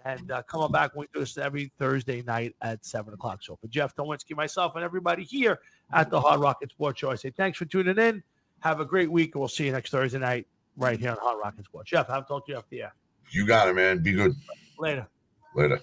And come on back. We do this every Thursday night at 7 o'clock. So for Jeff Towinski, myself, and everybody here at the Hard Rock Sports Show, I say thanks for tuning in. Have a great week, and we'll see you next Thursday night right here on Hard Rock Sports. Jeff, I'll talk to you off the air. You got it, man. Be good. Later. Later.